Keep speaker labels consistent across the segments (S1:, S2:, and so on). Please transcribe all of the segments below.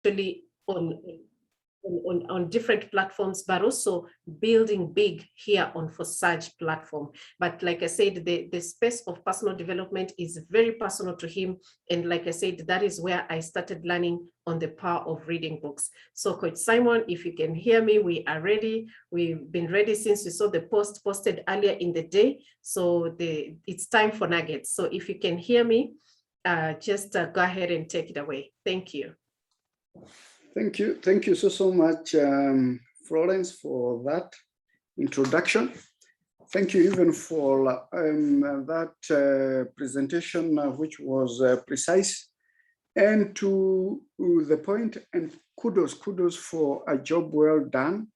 S1: actually on different platforms, but also building big here on Forsage platform. But like I said, the space of personal development is very personal to him. And like I said, that is where I started learning on the power of reading books. So Coach Simon, if you can hear me, we are ready. We've been ready since we saw the post posted earlier in the day. So it's time for nuggets. So if you can hear me, just go ahead and take it away. Thank you.
S2: Thank you so much, Florence, for that introduction. Thank you even for that presentation, which was precise and to the point, and kudos for a job well done.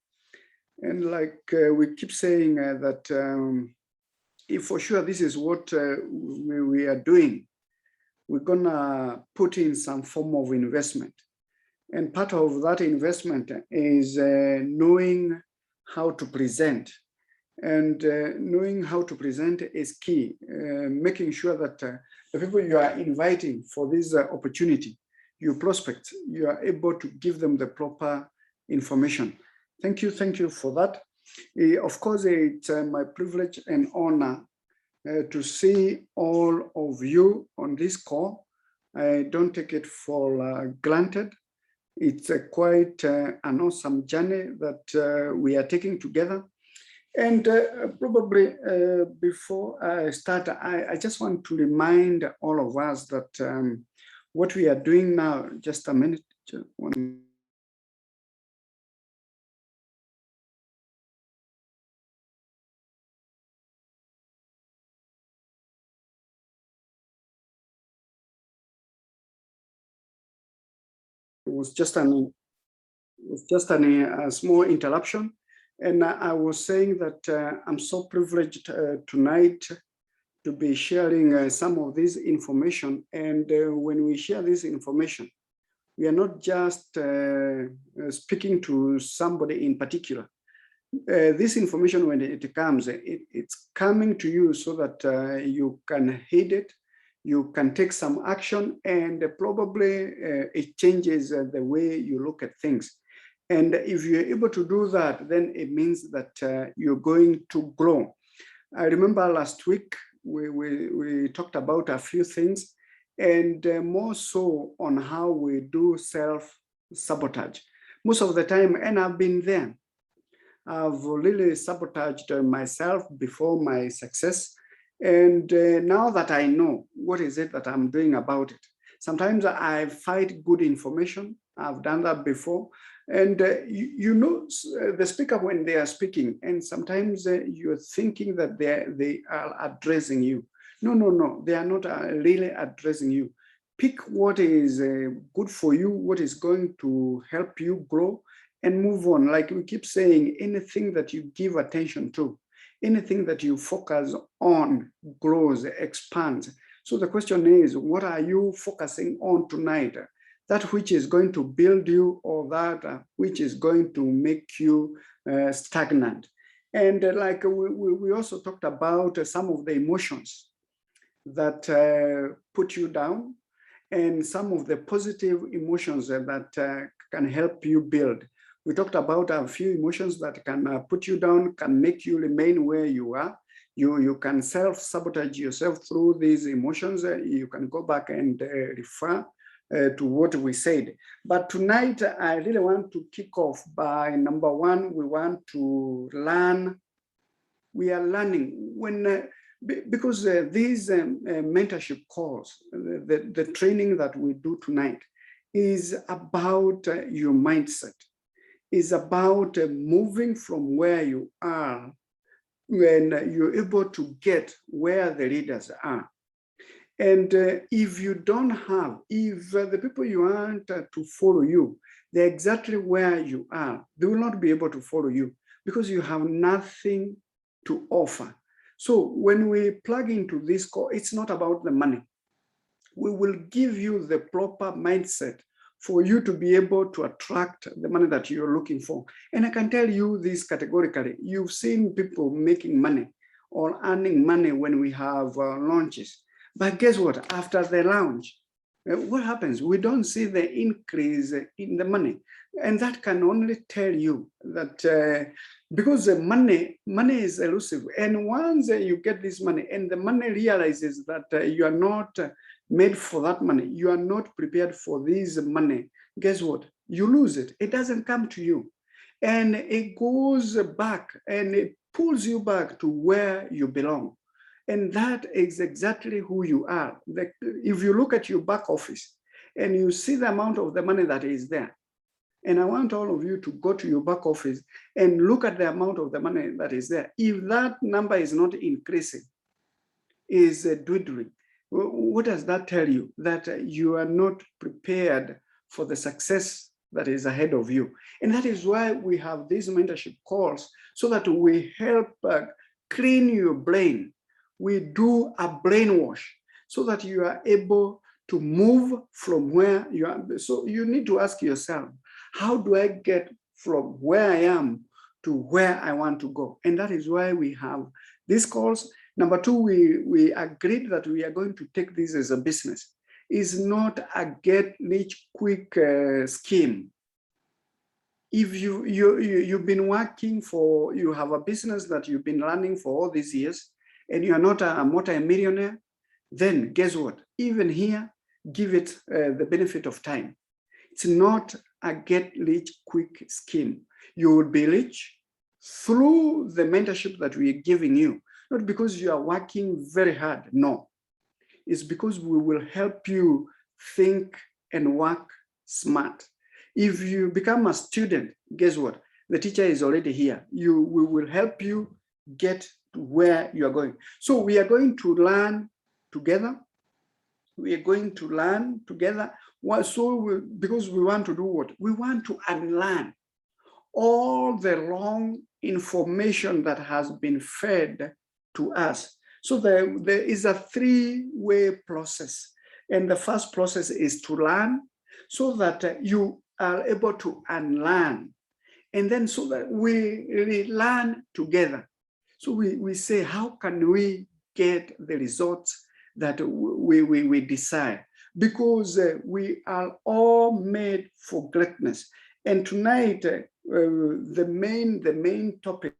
S2: And like we keep saying that if for sure this is what we are doing, we're gonna put in some form of investment. And part of that investment is knowing how to present. And knowing how to present is key, making sure that the people you are inviting for this opportunity, you prospect, you are able to give them the proper information. Thank you for that. Of course, it's my privilege and honor to see all of you on this call. I don't take it for granted. It's quite an awesome journey that we are taking together. And probably before I start, I just want to remind all of us that what we are doing now, just a minute, it was just a small interruption. And I was saying that I'm so privileged tonight to be sharing some of this information. And when we share this information, we are not just speaking to somebody in particular. This information, when it comes, it's coming to you so that you can heed it, you can take some action, and probably it changes the way you look at things. And if you're able to do that, then it means that you're going to grow. I remember last week, we talked about a few things, and more so on how we do self-sabotage. Most of the time, and I've been there, I've really sabotaged myself before my success. And now that I know what is it that I'm doing about it, sometimes I fight good information. I've done that before. And you know the speaker when they are speaking, and sometimes you're thinking that they are addressing you. No, they are not really addressing you. Pick what is good for you, what is going to help you grow, and move on. Like we keep saying, anything that you give attention to, anything that you focus on grows, expands. So the question is, what are you focusing on tonight? That which is going to build you, or that which is going to make you stagnant. And like we also talked about some of the emotions that put you down, and some of the positive emotions that can help you build. We talked about a few emotions that can put you down, can make you remain where you are. You can self-sabotage yourself through these emotions. You can go back and refer to what we said. But tonight, I really want to kick off by number one. We want to learn. We are learning because these mentorship calls, the training that we do tonight is about your mindset, is about moving from where you are when you're able to get where the leaders are. And if you don't have, if the people you want to follow you, they're exactly where you are, they will not be able to follow you because you have nothing to offer. So when we plug into this call, it's not about the money. We will give you the proper mindset for you to be able to attract the money that you're looking for. And I can tell you this categorically. You've seen people making money or earning money when we have launches. But guess what? After the launch, what happens? We don't see the increase in the money. And that can only tell you that because the money is elusive. And once you get this money and the money realizes that you are not made for that money, you are not prepared for this money, guess what? You lose it. It doesn't come to you. And it goes back and it pulls you back to where you belong. And that is exactly who you are. If you look at your back office and you see the amount of the money that is there, and I want all of you to go to your back office and look at the amount of the money that is there. If that number is not increasing, is dwindling, what does that tell you? That you are not prepared for the success that is ahead of you. And that is why we have these mentorship calls, so that we help clean your brain. We do a brainwash so that you are able to move from where you are. So you need to ask yourself, how do I get from where I am to where I want to go? And that is why we have these calls. Number two, we agreed that we are going to take this as a business. It's not a get rich quick scheme. If you've been working for, you have a business that you've been running for all these years, and you are not a multi-millionaire, then guess what? Even here, give it the benefit of time. It's not a get rich quick scheme. You will be rich through the mentorship that we are giving you, not because you are working very hard. No, it's because we will help you think and work smart. If you become a student, guess what? The teacher is already here. We will help you get to where you are going. So we are going to learn together. We are going to learn together. Because we want to do what? We want to unlearn all the wrong information that has been fed to us. So there is a three-way process. And the first process is to learn, so that you are able to unlearn. And then so that we learn together. So we say, how can we get the results that we desire? Because we are all made for greatness. And tonight, the main topic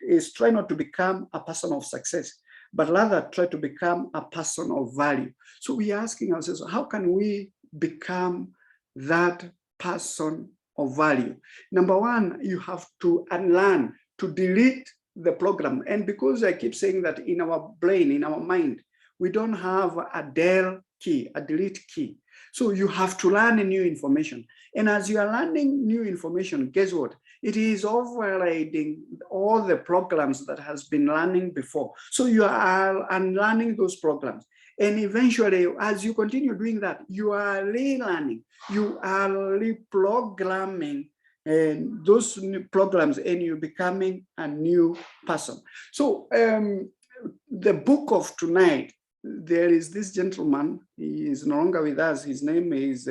S2: is try not to become a person of success, but rather try to become a person of value. So we are asking ourselves, how can we become that person of value? Number one, you have to unlearn, to delete the program. And because I keep saying that in our brain, in our mind, we don't have a del key, a delete key. So you have to learn new information. And as you are learning new information, guess what? It is overriding all the programs that has been learning before. So you are unlearning those programs. And eventually, as you continue doing that, you are relearning, you are reprogramming and those new programs, and you're becoming a new person. So the book of tonight, there is this gentleman, he is no longer with us. His name is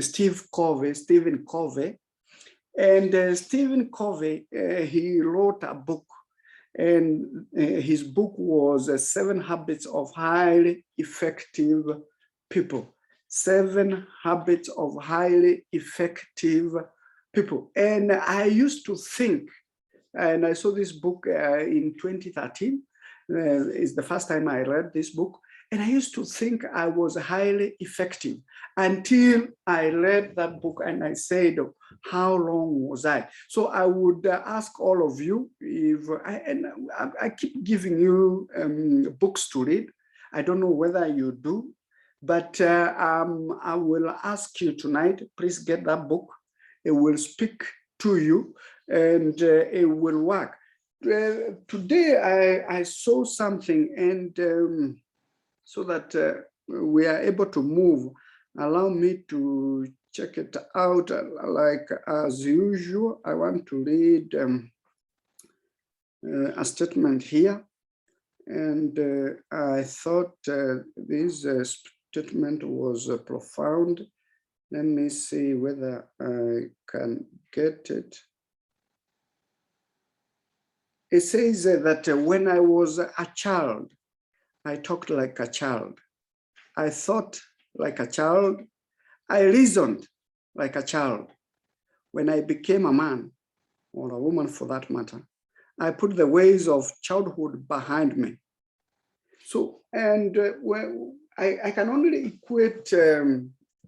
S2: Stephen Covey. And Stephen Covey, he wrote a book, and his book was 7 Habits of Highly Effective People. 7 Habits of Highly Effective People. And I used to think, and I saw this book in 2013, is the first time I read this book. And I used to think I was highly effective until I read that book and I said, how wrong was I? So I would ask all of you, I keep giving you books to read. I don't know whether you do, but I will ask you tonight, please get that book. It will speak to you and it will work. Today I saw something, and so that we are able to move, allow me to check it out. Like as usual, I want to read a statement here. And I thought this statement was profound. Let me see whether I can get it. It says that when I was a child, I talked like a child. I thought like a child. I reasoned like a child. When I became a man, or a woman for that matter, I put the ways of childhood behind me. So, and well, I can only equate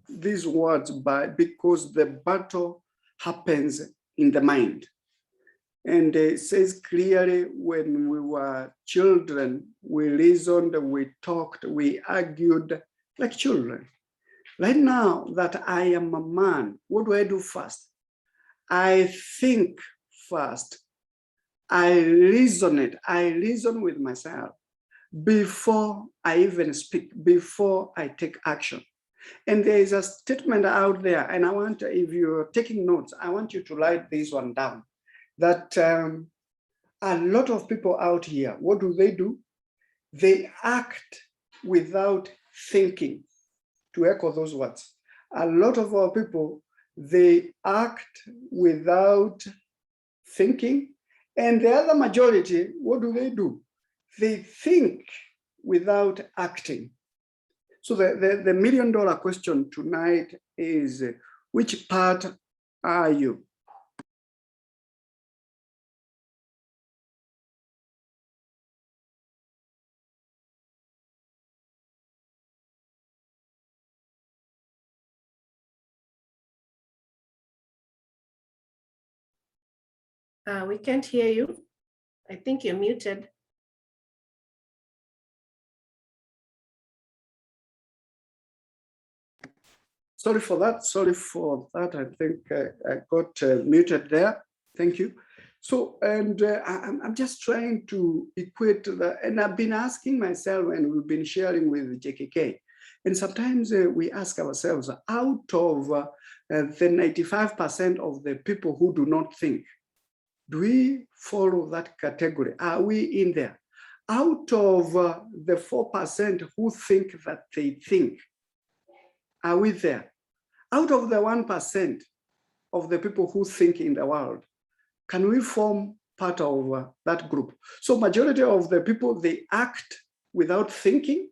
S2: these words because the battle happens in the mind. And it says clearly, when we were children, we reasoned, we talked, we argued like children. Right now that I am a man, what do I do first? I think first. I reason with myself before I even speak, before I take action. And there is a statement out there, and I want, if you're taking notes, I want you to write this one down, that a lot of people out here, what do? They act without thinking, to echo those words. A lot of our people, they act without thinking, and the other majority, what do? They think without acting. So the million-dollar question tonight is, which part are you?
S1: We can't hear you. I think you're muted.
S2: Sorry for that. I think I got muted there. Thank you. So, and I'm just trying to equate that, and I've been asking myself, and we've been sharing with JKK, and sometimes we ask ourselves, out of the 95% of the people who do not think, do we follow that category? Are we in there? Out of the 4% who think that they think, are we there? Out of the 1% of the people who think in the world, can we form part of that group? So majority of the people, they act without thinking,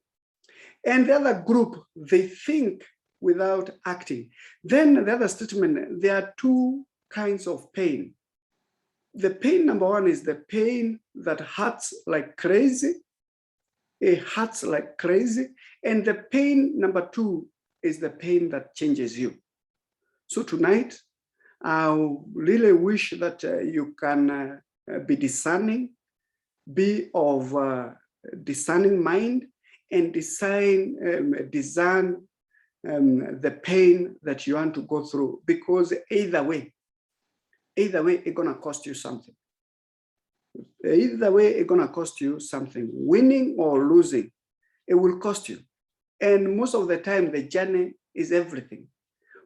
S2: and the other group, they think without acting. Then the other statement, there are two kinds of pain. The pain number one is the pain that hurts like crazy. It hurts like crazy. And the pain number two is the pain that changes you. So tonight, I really wish that you can be discerning, be of discerning mind, and discern the pain that you want to go through, because either way, it's gonna cost you something. Either way, it's gonna cost you something. Winning or losing, it will cost you. And most of the time, the journey is everything.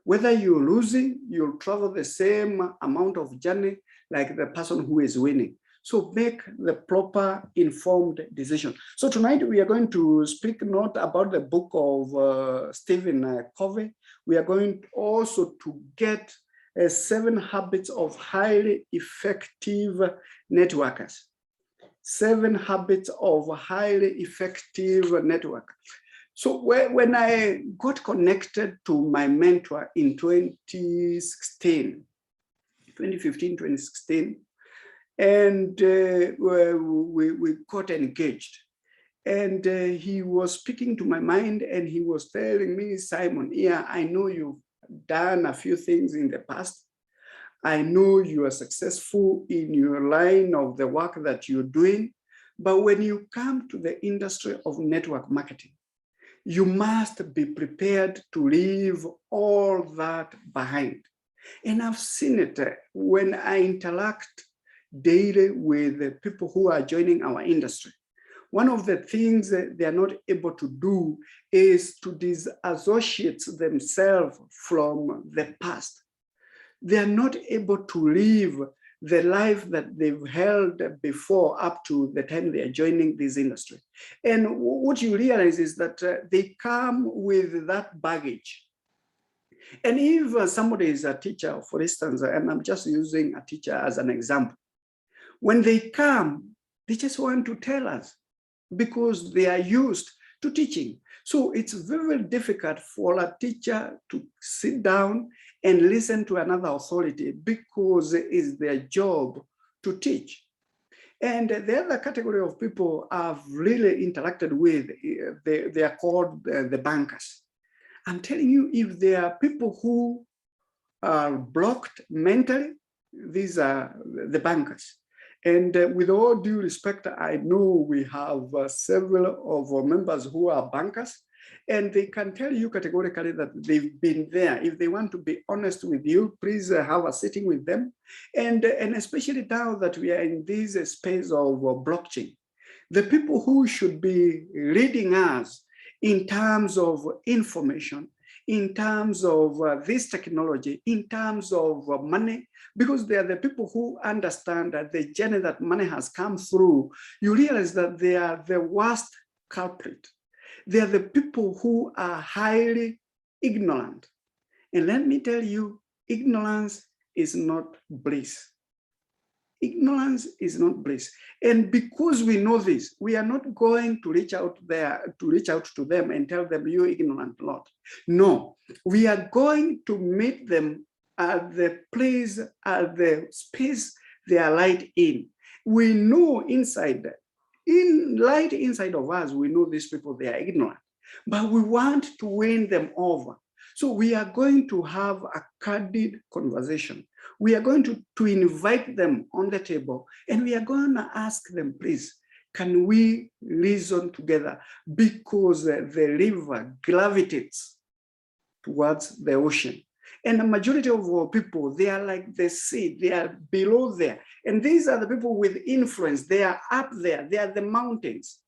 S2: Whether you're losing, you'll travel the same amount of journey like the person who is winning. So make the proper informed decision. So tonight we are going to speak not about the book of Stephen Covey. We are going also to get 7 habits of highly effective networkers. 7 habits of highly effective networkers. So when I got connected to my mentor in 2015, 2016, and we got engaged. And he was speaking to my mind, and he was telling me, Simon, yeah, I know you've done a few things in the past. I know you are successful in your line of the work that you're doing. But when you come to the industry of network marketing, you must be prepared to leave all that behind. And I've seen it when I interact daily with people who are joining our industry. One of the things that they are not able to do is to disassociate themselves from the past. They are not able to live the life that they've held before up to the time they are joining this industry. And what you realize is that they come with that baggage. And if somebody is a teacher, for instance, and I'm just using a teacher as an example, when they come, they just want to tell us because they are used to teaching. So it's very, very difficult for a teacher to sit down and listen to another authority because it's their job to teach. And the other category of people I've really interacted with, they are called the bankers. I'm telling you, if there are people who are blocked mentally, these are the bankers. And with all due respect, I know we have several of our members who are bankers, and they can tell you categorically that they've been there. If they want to be honest with you, please have a sitting with them. And especially now that we are in this space of blockchain, the people who should be leading us in terms of information, in terms of this technology, in terms of money, because they are the people who understand that the journey that money has come through, you realize that they are the worst culprit. They are the people who are highly ignorant. And let me tell you, ignorance is not bliss. Ignorance is not bliss. And because we know this, we are not going to reach out to them and tell them, you're ignorant, Lord. No, we are going to meet them at the place, at the space they are light in. We know inside, light inside of us, we know these people, they are ignorant, but we want to win them over. So we are going to have a candid conversation. We are going to invite them on the table, and we are going to ask them, please, can we reason together? Because the river gravitates towards the ocean. And the majority of our people, they are like the sea, they are below there. And these are the people with influence, they are up there, they are the mountains.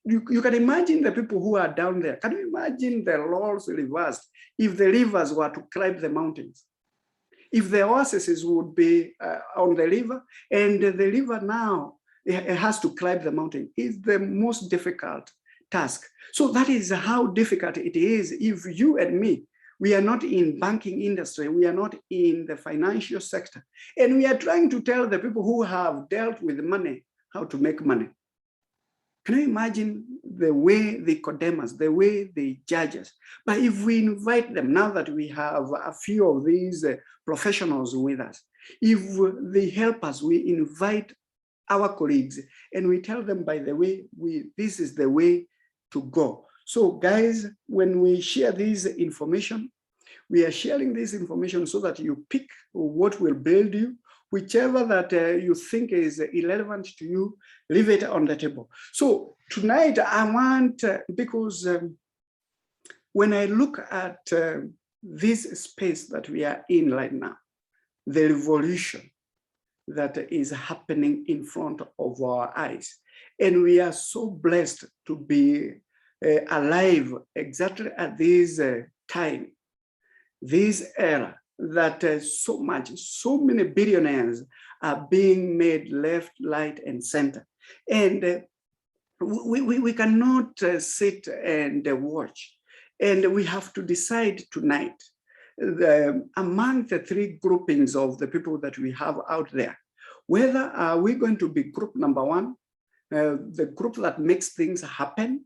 S2: You can imagine the people who are down there. Can you imagine the roles reversed if the rivers were to climb the mountains? If the oases would be on the river, and the river now it has to climb the mountain, is the most difficult task. So that is how difficult it is if you and me, we are not in banking industry, we are not in the financial sector, and we are trying to tell the people who have dealt with money how to make money. Can you imagine the way they condemn us, the way they judge us? But if we invite them, now that we have a few of these professionals with us, if they help us, we invite our colleagues and we tell them, by the way, this is the way to go. So guys, when we share this information, we are sharing this information so that you pick what will build you. Whichever that you think is irrelevant to you, leave it on the table. So tonight I want, because when I look at this space that we are in right now, the revolution that is happening in front of our eyes, and we are so blessed to be alive exactly at this time, this era, that so many billionaires are being made left, right, and center. And we cannot sit and watch. And we have to decide tonight, among the three groupings of the people that we have out there, whether are we going to be group number one, the group that makes things happen,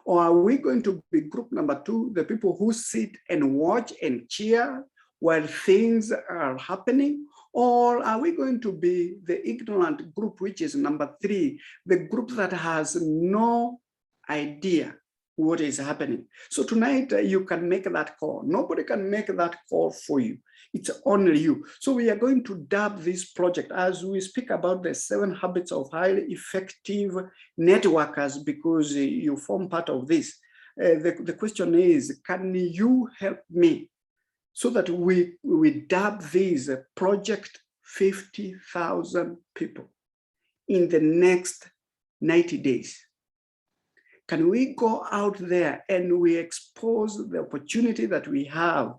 S2: or are we going to be group number two, the people who sit and watch and cheer while things are happening? Or are we going to be the ignorant group, which is number three, the group that has no idea what is happening? So tonight you can make that call. Nobody can make that call for you. It's only you. So we are going to dub this project as we speak about the 7 habits of highly effective networkers, because you form part of this. The question is, can you help me so that we dub this project 50,000 people in the next 90 days? Can we go out there and we expose the opportunity that we have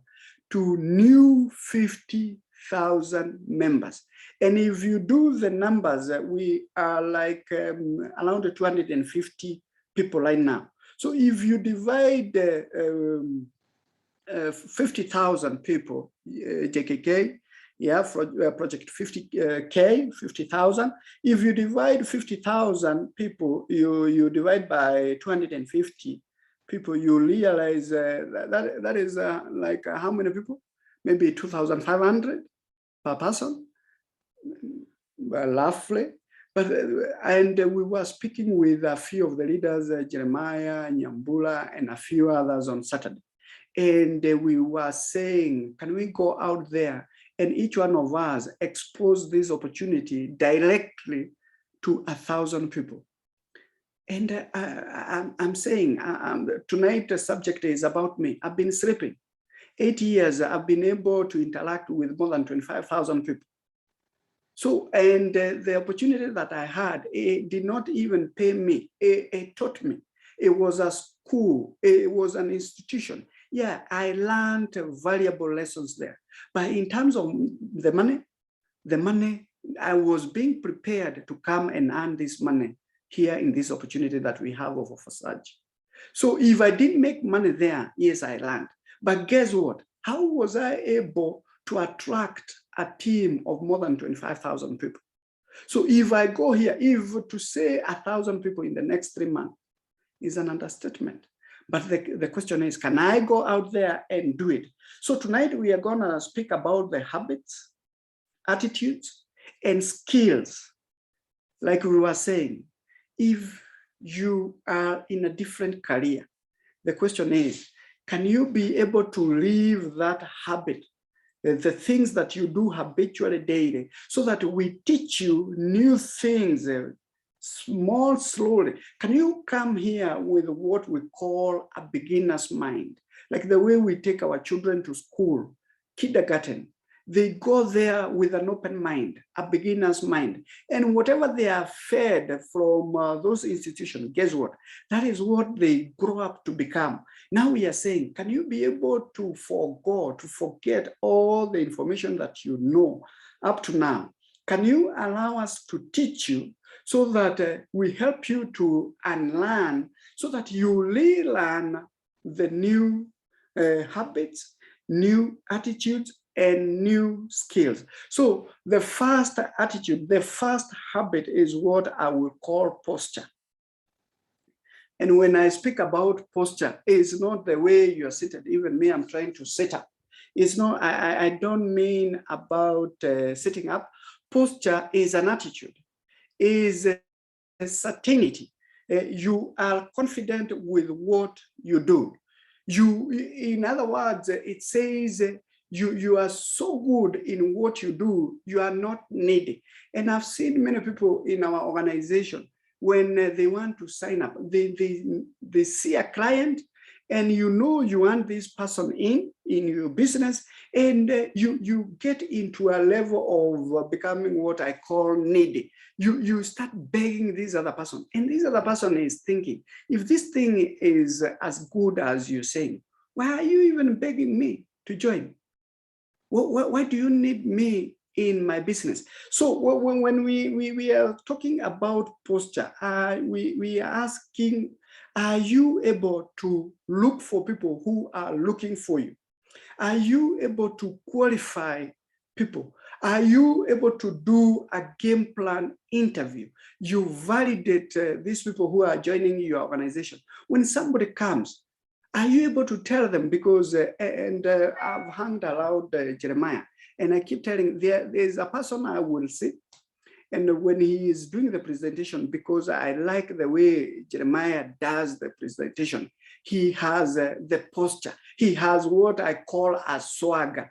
S2: to new 50,000 members? And if you do the numbers, we are like around 250 people right now. So if you divide 50,000 people, JKK, yeah, for project 50K, 50,000. If you divide 50,000 people, you divide by 250 people, you realize that is like how many people? Maybe 2,500 per person, roughly. But and we were speaking with a few of the leaders, Jeremiah, Nyambula, and a few others on Saturday. And we were saying, can we go out there and each one of us expose this opportunity directly to 1,000 people? And I'm saying, tonight the subject is about me. I've been sleeping. 8 years, I've been able to interact with more than 25,000 people. So, and the opportunity that I had, it did not even pay me. It taught me. It was a school. It was an institution. Yeah, I learned valuable lessons there. But in terms of the money, I was being prepared to come and earn this money here in this opportunity that we have of Forsage. So if I didn't make money there, yes, I learned. But guess what? How was I able to attract a team of more than 25,000 people? So if I go here, if to say 1,000 people in the next 3 months is an understatement. But the question is, can I go out there and do it? So tonight we are gonna speak about the habits, attitudes, and skills. Like we were saying, if you are in a different career, the question is, can you be able to live that habit, the things that you do habitually daily, so that we teach you new things, small, slowly. Can you come here with what we call a beginner's mind? Like the way we take our children to school, kindergarten, they go there with an open mind, a beginner's mind. And whatever they are fed from those institutions, guess what? That is what they grow up to become. Now we are saying, can you be able to forget all the information that you know up to now? Can you allow us to teach you so that we help you to unlearn, so that you relearn the new habits, new attitudes, and new skills? So the first attitude, the first habit is what I will call posture. And when I speak about posture, it's not the way you're seated. Even me, I'm trying to sit up. It's not, I don't mean about sitting up. Posture is an attitude, is a certainty. You are confident with what you do. In other words, it says you are so good in what you do, you are not needy. And I've seen many people in our organization, when they want to sign up, they see a client, and you know you want this person in your business, and you get into a level of becoming what I call needy. You start begging this other person, and this other person is thinking, if this thing is as good as you're saying, why are you even begging me to join? Why do you need me in my business? So when we are talking about posture, we are asking, are you able to look for people who are looking for you? Are you able to qualify people? Are you able to do a game plan interview? You validate these people who are joining your organization. When somebody comes, are you able to tell them? Because, I've hung around Jeremiah, and I keep telling, there's a person I will see, and when he is doing the presentation, because I like the way Jeremiah does the presentation, he has the posture. He has what I call a swag,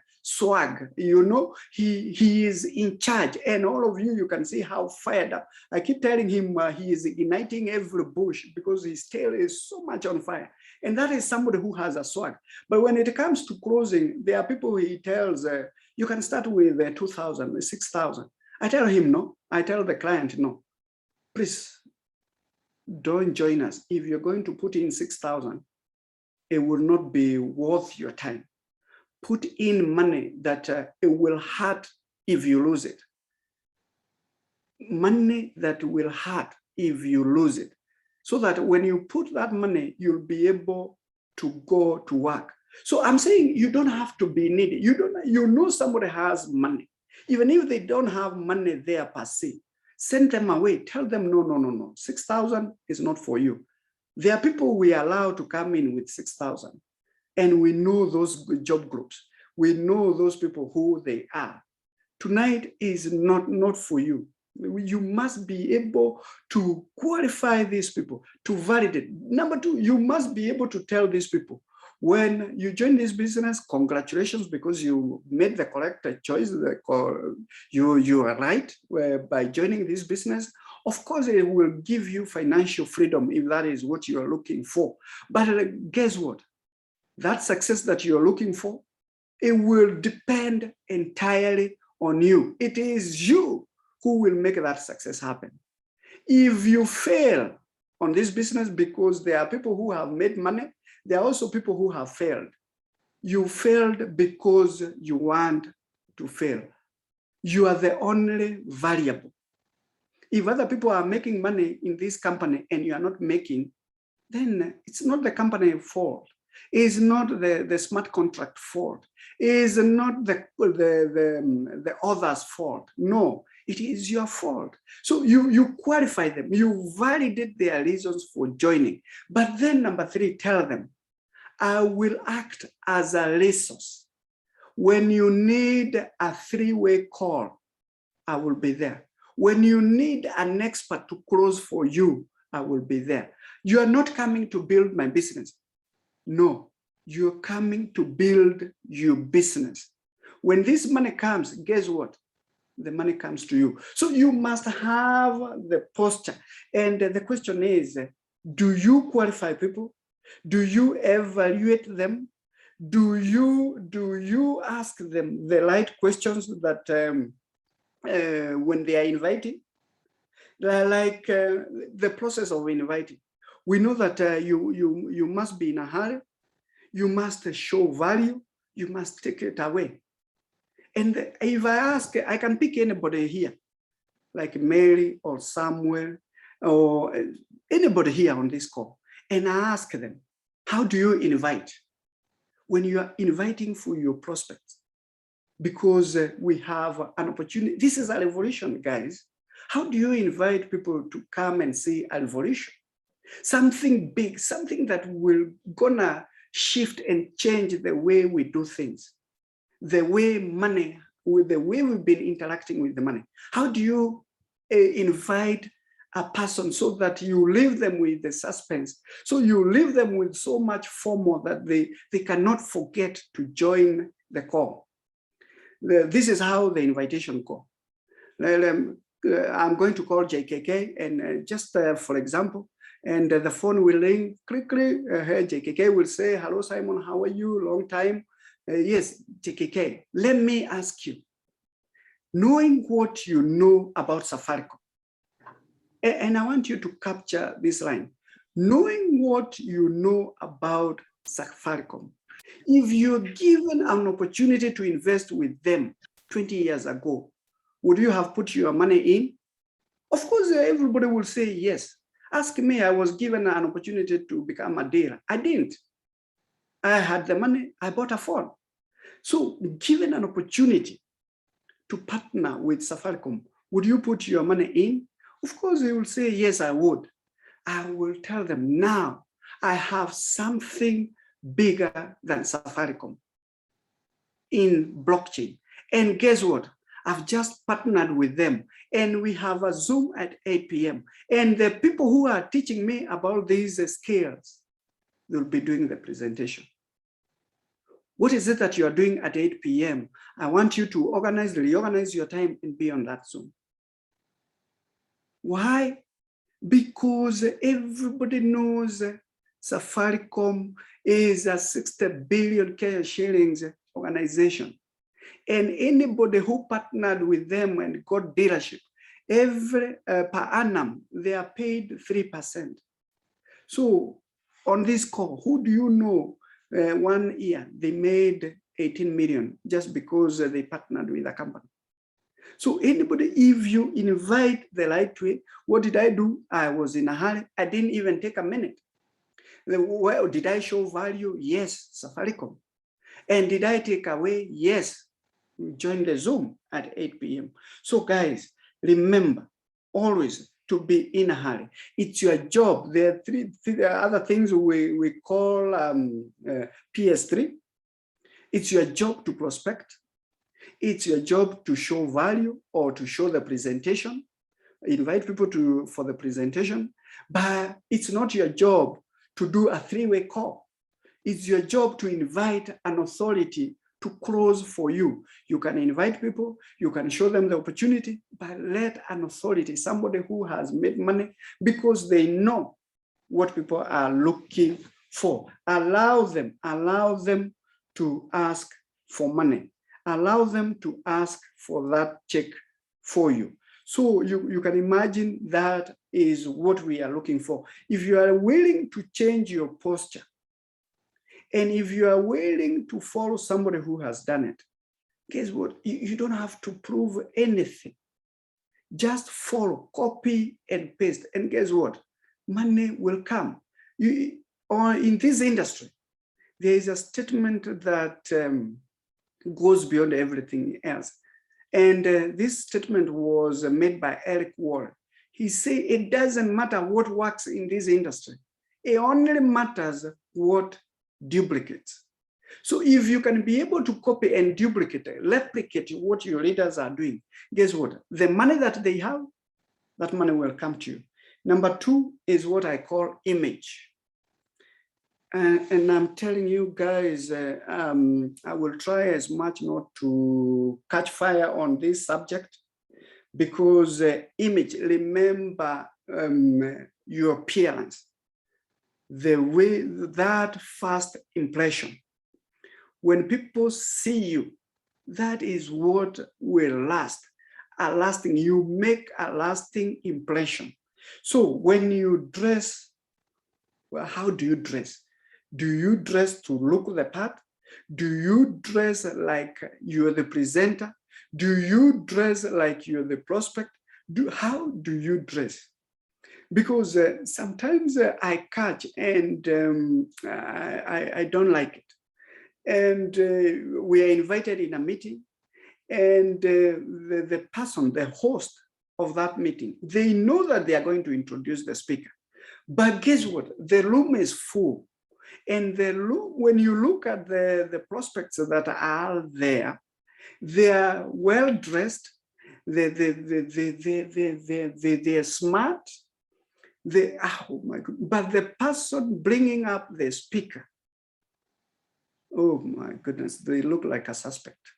S2: you know, he is in charge, and all of you can see how fired up. I keep telling him he is igniting every bush because his tail is so much on fire. And that is somebody who has a swag. But when it comes to closing, there are people he tells, you can start with 2,000, 6,000. I tell him no. I tell the client no. Please don't join us. If you're going to put in 6,000, it will not be worth your time. Put in money that it will hurt if you lose it. Money that will hurt if you lose it. So that when you put that money, you'll be able to go to work. So I'm saying you don't have to be needy. You know somebody has money. Even if they don't have money there per se, send them away. Tell them, no. 6,000 is not for you. There are people we allow to come in with 6,000, and we know those job groups. We know those people who they are. Tonight is not for you. You must be able to qualify these people, to validate. Number two, you must be able to tell these people, when you join this business, congratulations, because you made the correct choice. You are right by joining this business. Of course, it will give you financial freedom if that is what you are looking for. But guess what? That success that you're looking for, it will depend entirely on you. It is you who will make that success happen. If you fail on this business, because there are people who have made money, there are also people who have failed. You failed because you want to fail. You are the only variable. If other people are making money in this company and you are not making, then it's not the company's fault. It's not the smart contract fault. It's not the other's fault. No, it is your fault. So you qualify them, you validate their reasons for joining. But then number three, tell them, I will act as a resource. When you need a three-way call, I will be there. When you need an expert to close for you, I will be there. You are not coming to build my business. No, you're coming to build your business. When this money comes, guess what? The money comes to you. So you must have the posture. And the question is, do you qualify people? Do you evaluate them? Do you ask them the right questions that when they are inviting? Like the process of inviting. We know that you must be in a hurry. You must show value. You must take it away. And if I ask, I can pick anybody here, like Mary or Samuel or anybody here on this call, and I ask them, how do you invite? When you are inviting for your prospects, because we have an opportunity. This is a revolution, guys. How do you invite people to come and see a revolution? Something big, something that will gonna shift and change the way we do things, the way money, with the way we've been interacting with the money. How do you invite a person so that you leave them with the suspense? So you leave them with so much FOMO that they cannot forget to join the call. This is how the invitation go. I'm going to call JKK, and just for example, and the phone will ring quickly. JKK will say, hello, Simon, how are you? Long time. Yes, JKK, let me ask you, knowing what you know about Safaricom, and I want you to capture this line, knowing what you know about Safaricom, if you're given an opportunity to invest with them 20 years ago, would you have put your money in? Of course, everybody will say yes. Ask me, I was given an opportunity to become a dealer. I didn't. I had the money, I bought a phone. So given an opportunity to partner with Safaricom, would you put your money in? Of course, they will say, yes, I would. I will tell them now, I have something bigger than Safaricom in blockchain. And guess what? I've just partnered with them, and we have a Zoom at 8 p.m. And the people who are teaching me about these skills, they'll be doing the presentation. What is it that you are doing at 8 p.m.? I want you to reorganize your time and be on that Zoom. Why? Because everybody knows Safaricom is a 60 billion shillings organization. And anybody who partnered with them and got dealership, every per annum, they are paid 3%. So on this call, who do you know 1 year they made 18 million just because they partnered with a company? So anybody, if you invite the right way, what did I do? I was in a hurry. I didn't even take a minute. Well, did I show value? Yes, Safaricom. And did I take away? Yes. Join the Zoom at 8 p.m. So guys, remember, always to be in a hurry. It's your job. There are three other things we call PS3. It's your job to prospect. It's your job to show value or to show the presentation, invite people for the presentation, but it's not your job to do a three-way call. It's your job to invite an authority to close for you. You can invite people, you can show them the opportunity, but let an authority, somebody who has made money because they know what people are looking for. Allow them to ask for money. Allow them to ask for that check for you. So you can imagine that is what we are looking for. If you are willing to change your posture, and if you are willing to follow somebody who has done it, guess what? You don't have to prove anything. Just follow, copy and paste. And guess what? Money will come. Or in this industry, there is a statement that goes beyond everything else. And this statement was made by Eric Warren. He said, it doesn't matter what works in this industry. It only matters what duplicates. So if you can be able to copy and duplicate, replicate what your leaders are doing, guess what? The money that they have, that money will come to you. Number two is what I call image. And I'm telling you guys, I will try as much not to catch fire on this subject, because image, remember your appearance, the way, that first impression. When people see you, that is what will last. You make a lasting impression. So when you dress, well, how do you dress? Do you dress to look the part? Do you dress like you're the presenter? Do you dress like you're the prospect? How do you dress? Because sometimes I catch and I don't like it. And we are invited in a meeting, and the person, the host of that meeting, they know that they are going to introduce the speaker. But guess what? The room is full. And when you look at the prospects that are there, they are well dressed, they're smart, oh my God. But the person bringing up the speaker, oh my goodness, they look like a suspect.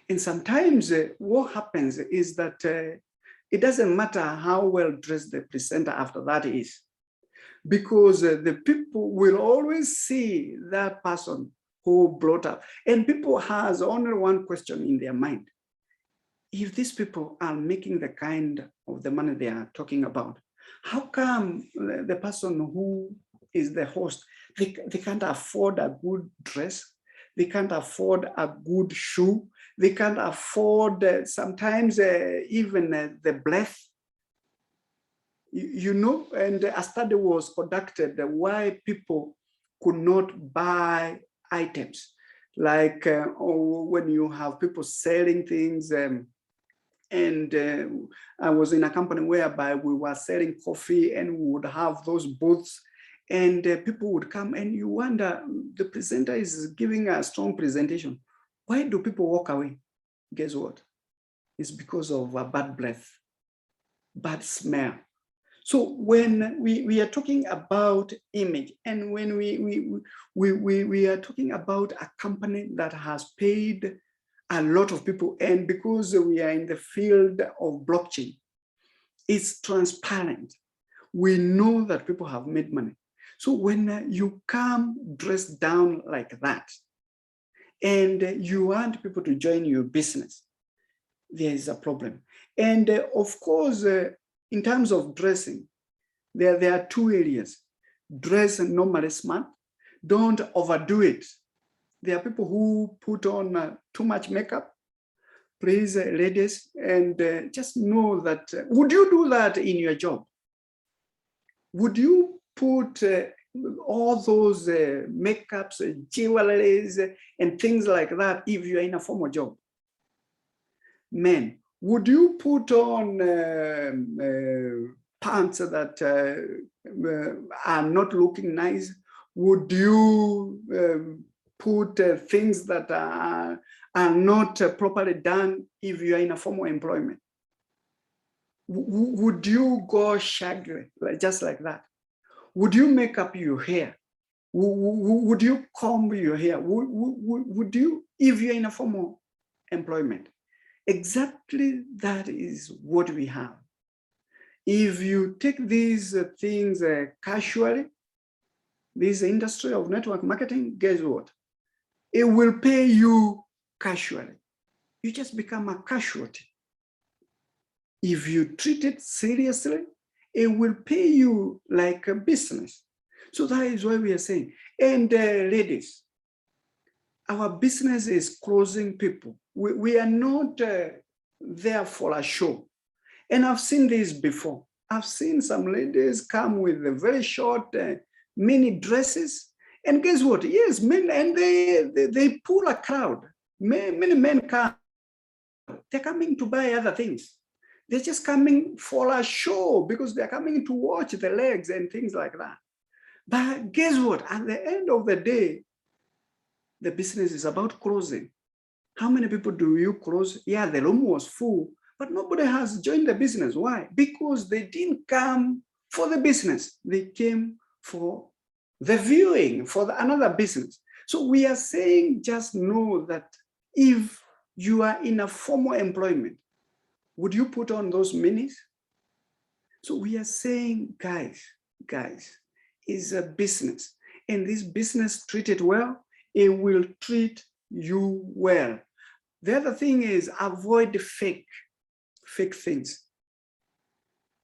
S2: And sometimes what happens is that it doesn't matter how well dressed the presenter after that is, because the people will always see that person who brought up. And people has only one question in their mind. If these people are making the kind of the money they are talking about, how come the person who is the host, they can't afford a good dress, they can't afford a good shoe, they can't afford sometimes even the breath? You know, and a study was conducted why people could not buy items, like when you have people selling things. And I was in a company whereby we were selling coffee, and we would have those booths, and people would come, and you wonder, the presenter is giving a strong presentation. Why do people walk away? Guess what? It's because of a bad breath, bad smell. So when we are talking about image, and when we are talking about a company that has paid a lot of people, and because we are in the field of blockchain, it's transparent. We know that people have made money. So when you come dressed down like that, and you want people to join your business, there is a problem. And of course, in terms of dressing, there are two areas. Dress normally smart, don't overdo it. There are people who put on too much makeup. Please, ladies, and just know that, would you do that in your job? Would you put all those makeups, jewelries, and things like that if you're in a formal job? Men, Would you put on pants that are not looking nice? Would you put things that are not properly done if you are in a formal employment? Would you go shaggy, just like that? Would you make up your hair? Would you comb your hair? Would you, if you're in a formal employment? Exactly that is what we have. If you take these things casually, this industry of network marketing, guess what? It will pay you casually. You just become a casualty. If you treat it seriously, it will pay you like a business. So that is why we are saying, and ladies, our business is closing people. We are not there for a show. And I've seen this before. I've seen some ladies come with very short mini dresses. And guess what? Yes, men, and they pull a crowd. Many men come. They're coming to buy other things. They're just coming for a show because they're coming to watch the legs and things like that. But guess what? At the end of the day, the business is about closing. How many people do you close? Yeah, the room was full, but nobody has joined the business. Why? Because they didn't come for the business. They came for the viewing, for another business. So we are saying, just know that if you are in a formal employment, would you put on those minis? So we are saying, guys, is a business, and this business treated well, it will treat you well. The other thing is avoid fake things.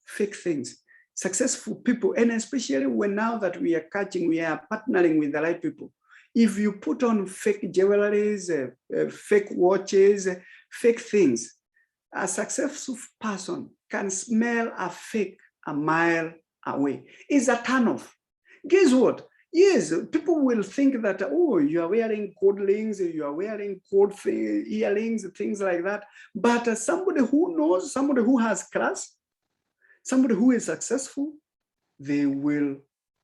S2: Fake things. Successful people, and especially when now that we are partnering with the right people. If you put on fake jewelries, fake watches, fake things, a successful person can smell a fake a mile away. It's a turnoff. Guess what? Yes, people will think that, oh, you are wearing gold rings, you are wearing gold earrings, things like that. But somebody who knows, somebody who has class, somebody who is successful, they will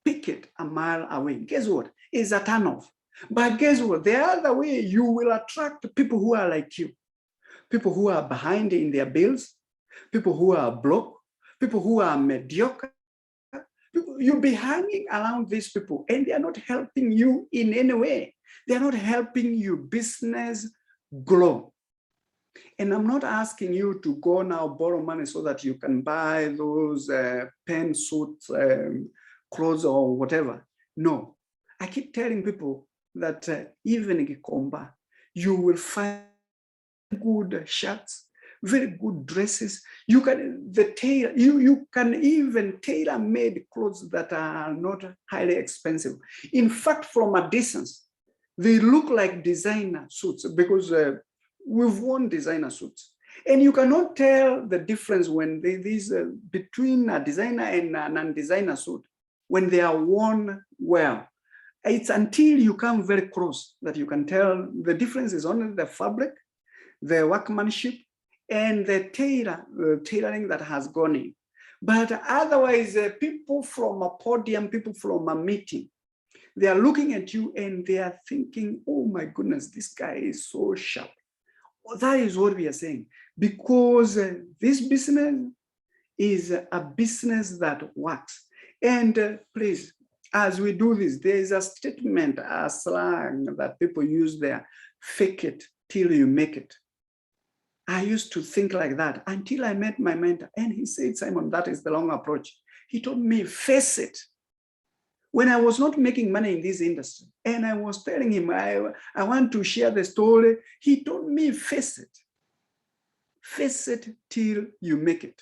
S2: pick it a mile away. Guess what? It's a turnoff. But guess what? The other way, you will attract people who are like you, people who are behind in their bills, people who are broke, people who are mediocre. You'll be hanging around these people and they are not helping you in any way. They're not helping your business grow. And I'm not asking you to go now borrow money so that you can buy those pen suits, clothes or whatever. No, I keep telling people that even in Gikomba, you will find good shirts, very good dresses. You can you can even tailor-made clothes that are not highly expensive. In fact, from a distance, they look like designer suits because we've worn designer suits. And you cannot tell the difference when between a designer and a non-designer suit when they are worn well. It's until you come very close that you can tell the difference is only the fabric, the workmanship, and the tailoring that has gone in. But otherwise, people from a podium, people from a meeting, they are looking at you and they are thinking, oh my goodness, this guy is so sharp. Well, that is what we are saying, because this business is a business that works. And please, as we do this, there is a statement, a slang that people use there, fake it till you make it. I used to think like that until I met my mentor, and he said, Simon, that is the long approach. He told me, face it. When I was not making money in this industry, and I was telling him, I want to share the story, he told me, face it. Face it till you make it.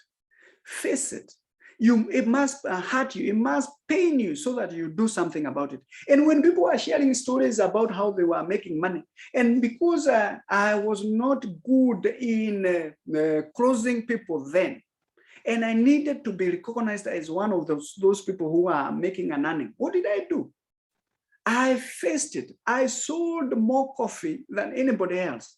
S2: Face it. It must hurt you, it must pain you so that you do something about it. And when people are sharing stories about how they were making money, and because I was not good in closing people then, and I needed to be recognized as one of those people who are making an earning, what did I do? I faced it. I sold more coffee than anybody else.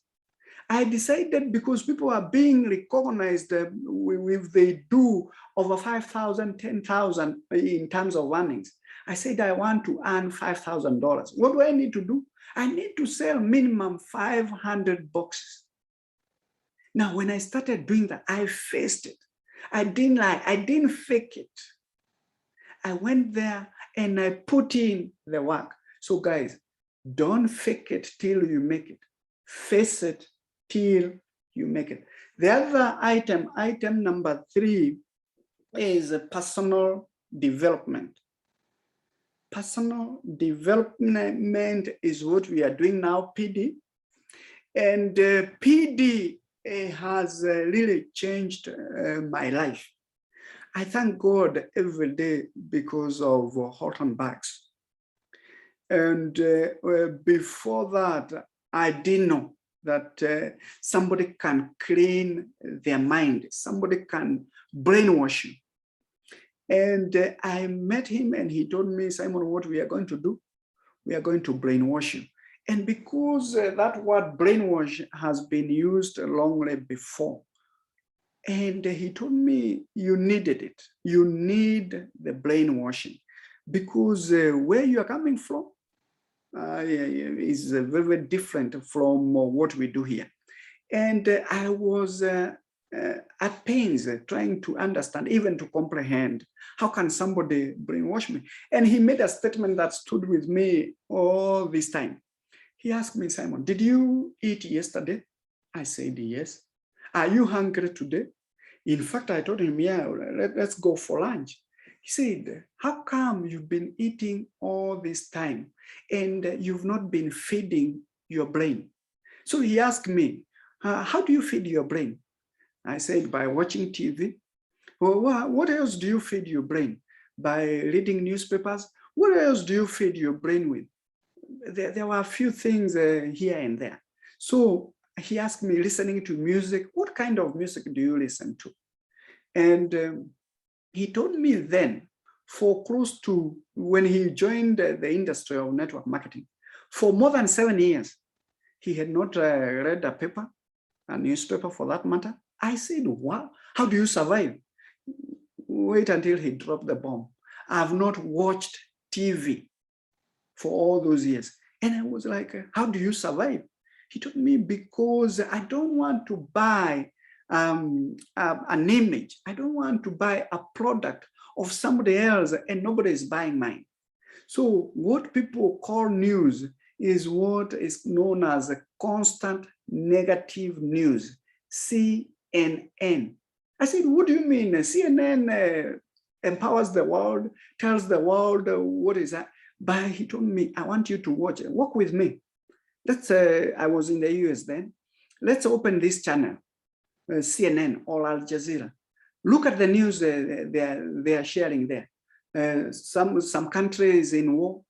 S2: I decided because people are being recognized if they do over 5,000, 10,000 in terms of earnings. I said, I want to earn $5,000. What do I need to do? I need to sell minimum 500 boxes. Now, when I started doing that, I faced it. I didn't lie. I didn't fake it. I went there and I put in the work. So guys, don't fake it till you make it. Face it till you make it. The other item number 3, is personal development. Personal development is what we are doing now, PD. And PD has really changed my life. I thank God every day because of Horton bags. And before that, I didn't know that somebody can clean their mind, somebody can brainwash you. And I met him and he told me, Simon, what we are going to do, we are going to brainwash you. And because that word brainwash has been used long before, and he told me, you needed it. You need the brainwashing because where you are coming from is very, very different from what we do here. And I was at pains trying to understand, even to comprehend, how can somebody brainwash me? And he made a statement that stood with me all this time. He asked me, Simon, did you eat yesterday? I said, yes. Are you hungry today? In fact, I told him, yeah, let's go for lunch. He said, how come you've been eating all this time and you've not been feeding your brain? So he asked me, how do you feed your brain? I said, by watching TV. Well, what else do you feed your brain? By reading newspapers? What else do you feed your brain with? There were a few things here and there. So he asked me, listening to music, what kind of music do you listen to? And he told me then, for close to, when he joined the industry of network marketing, for more than 7 years, he had not read a paper, a newspaper for that matter. I said, wow, how do you survive? Wait until he dropped the bomb. I've not watched TV for all those years. And I was like, how do you survive? He told me, because I don't want to buy an image. I don't want to buy a product of somebody else and nobody is buying mine. So what people call news is what is known as a constant negative news, CNN. I said, what do you mean? CNN empowers the world, tells the world what is that? But he told me, I want you to watch it. Work with me. I was in the US then. Let's open this channel, CNN or Al Jazeera. Look at the news they are sharing there. Some countries in war,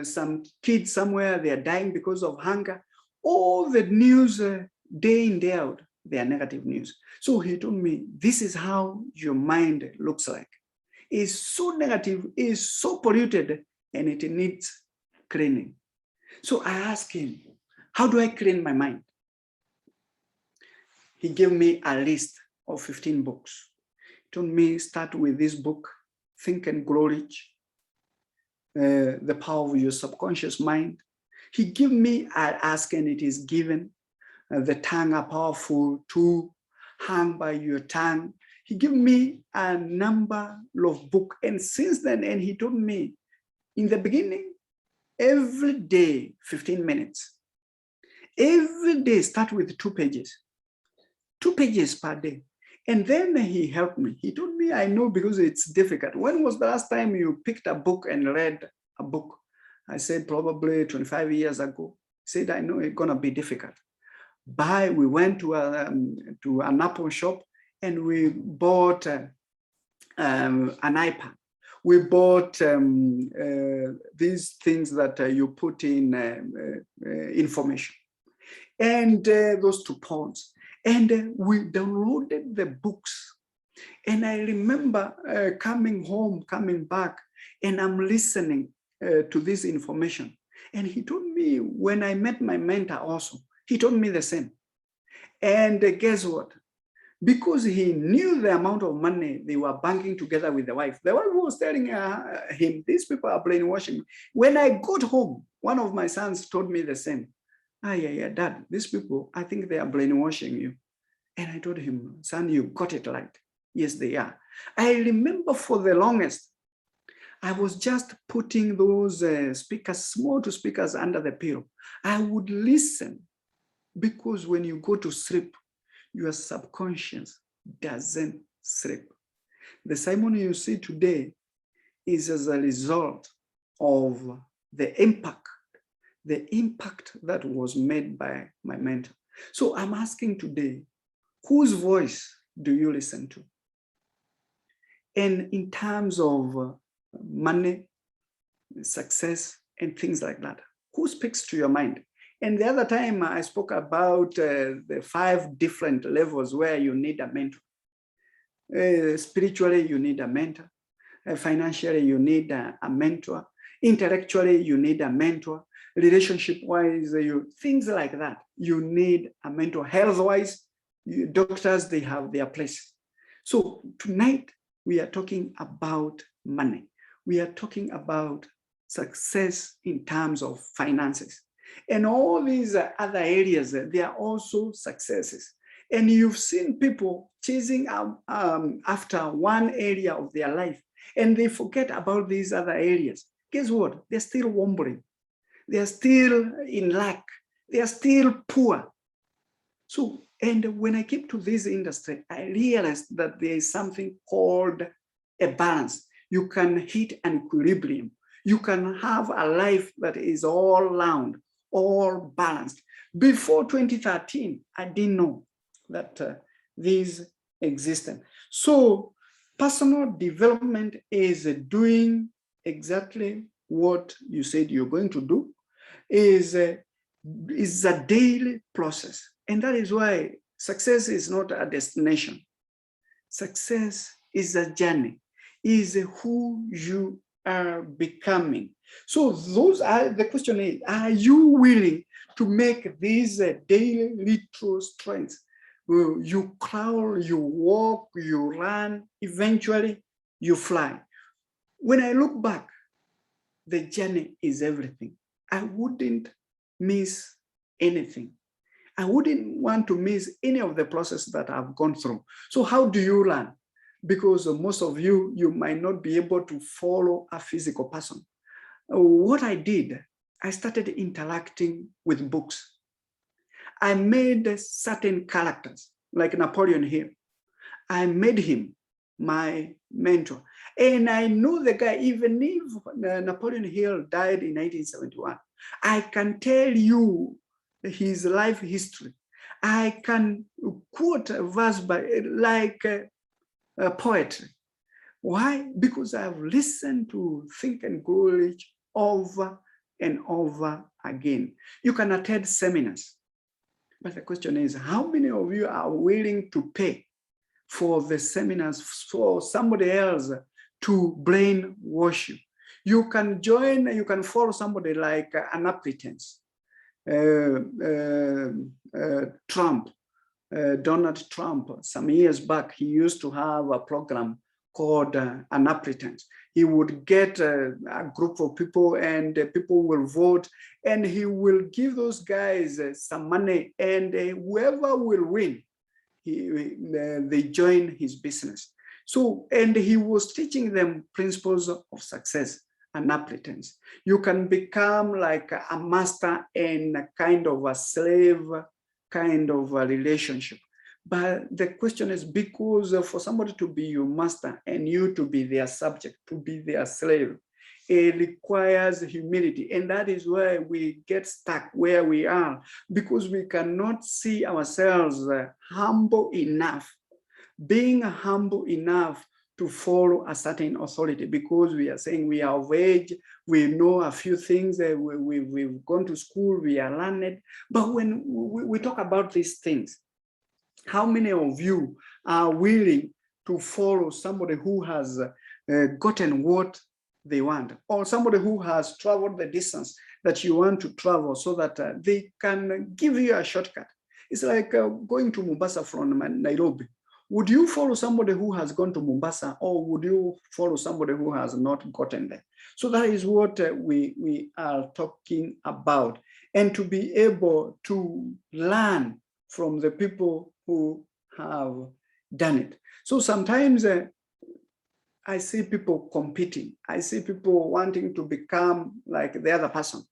S2: some kids somewhere, they are dying because of hunger. All the news day in, day out, they are negative news. So he told me, this is how your mind looks like. It's so negative, it's so polluted, and it needs cleaning. So I asked him, how do I clean my mind? He gave me a list of 15 books. He told me, start with this book, Think and Grow Rich, The Power of Your Subconscious Mind. He gave me, I ask and it is given, The Tongue, a Powerful Tool, Hang by Your Tongue. He gave me a number of books. And since then, and he told me, in the beginning, every day, 15 minutes. Every day, start with 2 pages. 2 pages per day. And then he helped me. He told me, I know because it's difficult. When was the last time you picked a book and read a book? I said, probably 25 years ago. He said, I know it's gonna be difficult. But we went to an Apple shop and we bought an iPad. We bought these things that you put in information. And those 2 pounds. And we downloaded the books. And I remember coming home, coming back, and I'm listening to this information. And he told me, when I met my mentor also, he told me the same. And guess what? Because he knew the amount of money they were banking together with the wife was telling him, these people are brainwashing me. When I got home, one of my sons told me the same. Yeah, Dad, these people, I think they are brainwashing you. And I told him, son, you got it right. Yes, they are. I remember for the longest, I was just putting those speakers, small speakers under the pillow. I would listen, because when you go to sleep, your subconscious doesn't sleep. The Simon you see today is as a result of the impact that was made by my mentor. So I'm asking today, whose voice do you listen to? And in terms of money, success, and things like that, who speaks to your mind? And the other time I spoke about the 5 different levels where you need a mentor. Spiritually, you need a mentor. Financially, you need a mentor. Intellectually, you need a mentor. Relationship-wise, things like that. You need a mentor. Health-wise, doctors, they have their place. So tonight, we are talking about money. We are talking about success in terms of finances. And all these other areas, they are also successes. And you've seen people chasing after one area of their life, and they forget about these other areas. Guess what? They're still wandering. They're still in lack. They are still poor. So, and when I came to this industry, I realized that there is something called a balance. You can hit an equilibrium. You can have a life that is all round, all balanced. Before 2013, I didn't know that these existed. So personal development is doing exactly what you said you're going to do, is a daily process. And that is why success is not a destination. Success is a journey, is who you are becoming. So those are the question is, are you willing to make these daily little strengths? You crawl, you walk, you run, eventually you fly. When I look back, the journey is everything. I wouldn't miss anything. I wouldn't want to miss any of the process that I've gone through. So how do you learn? Because most of you, you might not be able to follow a physical person. What I did, I started interacting with books. I made certain characters, like Napoleon Hill. I made him my mentor. And I know the guy, even if Napoleon Hill died in 1971, I can tell you his life history. I can quote a verse by like poetry. Why? Because I've listened to Think and Grow Rich over and over again. You can attend seminars, but the question is, how many of you are willing to pay for the seminars for somebody else to brainwash you? You can join, you can follow somebody like an applicant, Trump, Donald Trump. Some years back, he used to have a program called an applicant. He would get a group of people, and people will vote, and he will give those guys some money, and whoever will win, they join his business. So, and he was teaching them principles of success and applicants. You can become like a master and a kind of a slave kind of a relationship. But the question is, because for somebody to be your master and you to be their subject, to be their slave, it requires humility. And that is why we get stuck where we are, because we cannot see ourselves humble enough, being humble enough to follow a certain authority, because we are saying we are of age, we know a few things, we've gone to school, we are learned. But when we talk about these things, how many of you are willing to follow somebody who has gotten what they want, or somebody who has traveled the distance that you want to travel, so that they can give you a shortcut? It's like going to Mombasa from Nairobi. Would you follow somebody who has gone to Mombasa, or would you follow somebody who has not gotten there? So that is what we are talking about, and to be able to learn from the people who have done it. So sometimes I see people competing. I see people wanting to become like the other person.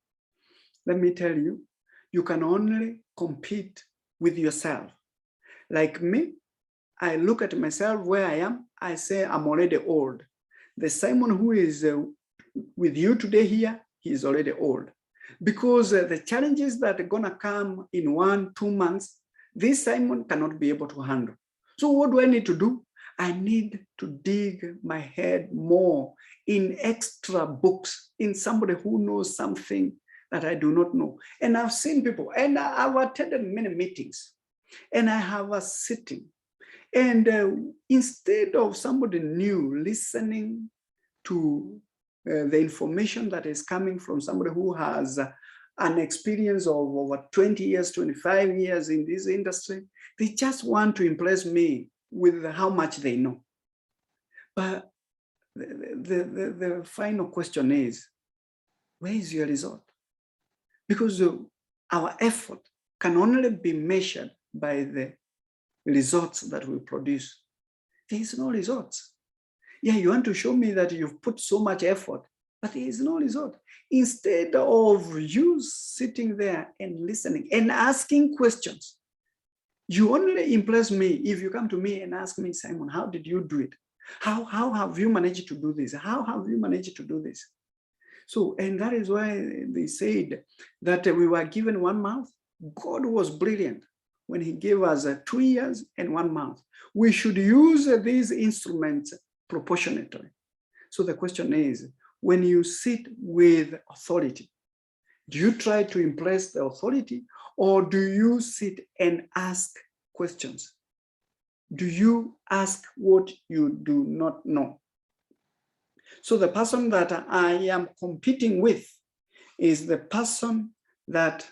S2: Let me tell you, you can only compete with yourself. Like me, I look at myself where I am, I say I'm already old. The Simon who is with you today here, he is already old. Because the challenges that are gonna come in 1-2 months, this Simon cannot be able to handle. So what do I need to do? I need to dig my head more in extra books, in somebody who knows something that I do not know. And I've seen people, and I've attended many meetings, and I have a sitting. And instead of somebody new listening to the information that is coming from somebody who has an experience of over 20 years, 25 years in this industry, they just want to impress me with how much they know. But the final question is, where is your result? Because our effort can only be measured by the results that we produce. There is no results. Yeah, you want to show me that you've put so much effort, but there is no result. Instead of you sitting there and listening and asking questions, you only impress me if you come to me and ask me, Simon, how did you do it? How have you managed to do this? How have you managed to do this? So, and that is why they said that we were given 1 month. God was brilliant when he gave us 2 years and 1 month. We should use these instruments proportionately. So the question is, when you sit with authority, do you try to impress the authority, or do you sit and ask questions? Do you ask what you do not know? So the person that I am competing with is the person that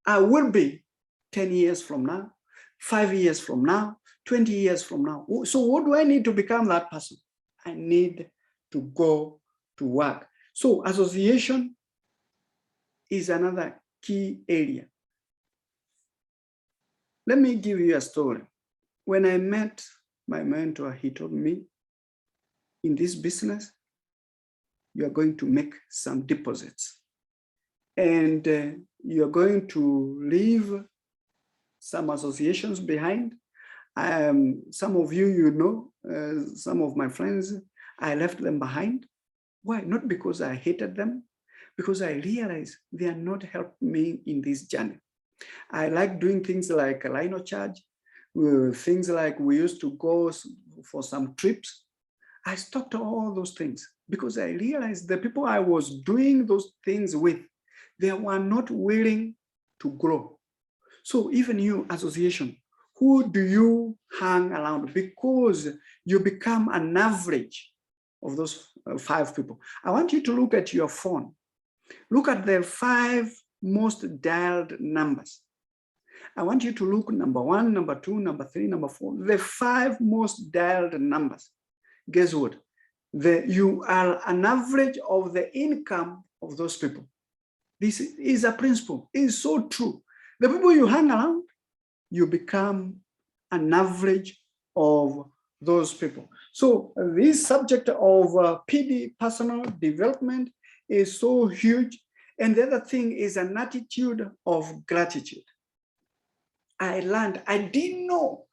S2: I will be 10 years from now, 5 years from now, 20 years from now. So what do I need to become that person? I need to go to work. So association is another key area. Let me give you a story. When I met my mentor, he told me, in this business, you are going to make some deposits, and you're going to leave some associations behind. Some of you know, some of my friends, I left them behind. Why? Not because I hated them, because I realized they are not helping me in this journey. I like doing things like a lino charge, things like we used to go for some trips. I stopped all those things because I realized the people I was doing those things with, they were not willing to grow. So even you, association, who do you hang around? Because you become an average of those 5 people. I want you to look at your phone. Look at the 5 most dialed numbers. I want you to look number 1, number 2, number 3, number 4, the 5 most dialed numbers. Guess what? You are an average of the income of those people. This is a principle. It is so true. The people you hang around, you become an average of those people. So this subject of PD, personal development, is so huge. And the other thing is an attitude of gratitude. I learned, I didn't know,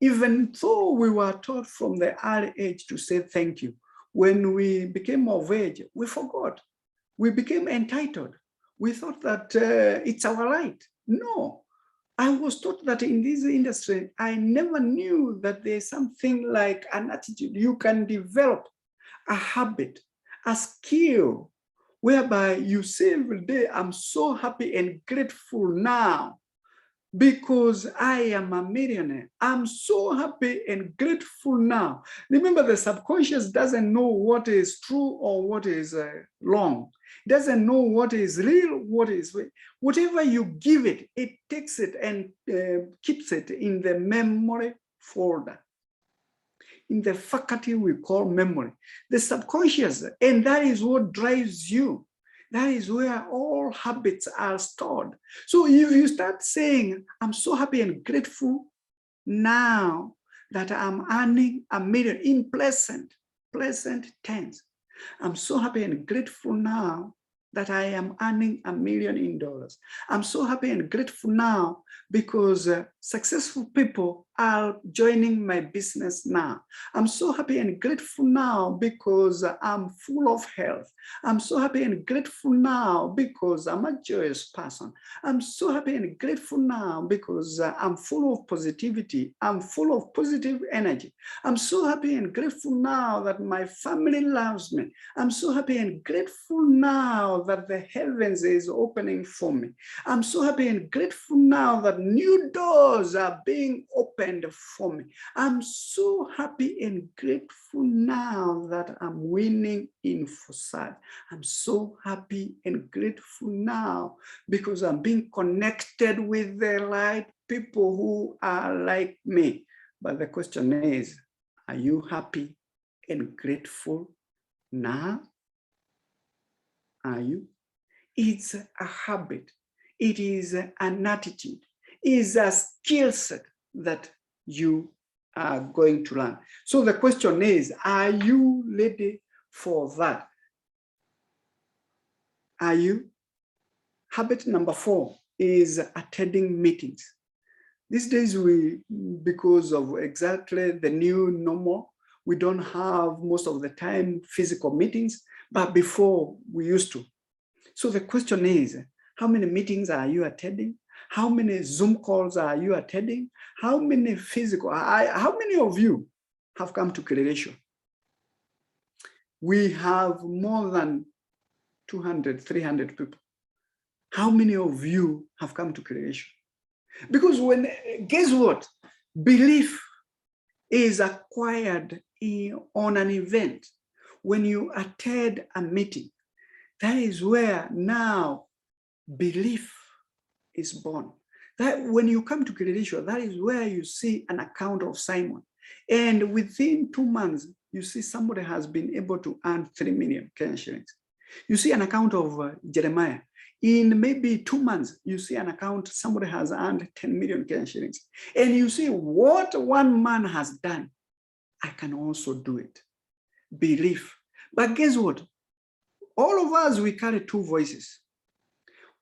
S2: even though we were taught from the early age to say thank you, when we became of age, we forgot. We became entitled. We thought that it's our right. No, I was taught that in this industry, I never knew that there's something like an attitude. You can develop a habit, a skill, whereby you say every day, I'm so happy and grateful now because I am a millionaire. I'm so happy and grateful now. Remember, the subconscious doesn't know what is true or what is wrong. doesn't know what is real, what is fake. Whatever you give it, it takes it and keeps it in the memory folder, in the faculty we call memory, the subconscious, and that is what drives you. That is where all habits are stored. So if you start saying, I'm so happy and grateful now that I'm earning $1 million in pleasant tense. I'm so happy and grateful now that I am earning $1 million in dollars. I'm so happy and grateful now because successful people are joining my business now. I'm so happy and grateful now because I'm full of health. I'm so happy and grateful now because I'm a joyous person. I'm so happy and grateful now because I'm full of positivity. I'm full of positive energy. I'm so happy and grateful now that my family loves me. I'm so happy and grateful now that the heavens is opening for me. I'm so happy and grateful now that new doors are being opened for me. I'm so happy and grateful now that I'm winning in Forsage. I'm so happy and grateful now because I'm being connected with the right people who are like me. But the question is, are you happy and grateful now? Are you? It's a habit. It is an attitude. It is a skill set that you are going to learn. So the question is, are you ready for that? Are you? Habit number 4 is attending meetings. These days, because of exactly the new normal, we don't have most of the time physical meetings, but before we used to. So the question is, how many meetings are you attending? How many Zoom calls are you attending? How many physical, how many of you have come to Creation? We have more than 200, 300 people. How many of you have come to Creation? Because guess what? Belief is acquired on an event. When you attend a meeting, that is where now belief is born. That when you come to Creation, that is where you see an account of Simon. And within 2 months, you see somebody has been able to earn 3 million Kenyan shillings. You see an account of Jeremiah. In maybe 2 months, you see an account, somebody has earned 10 million Kenyan shillings. And you see what one man has done. I can also do it. Belief. But guess what? All of us, we carry 2 voices.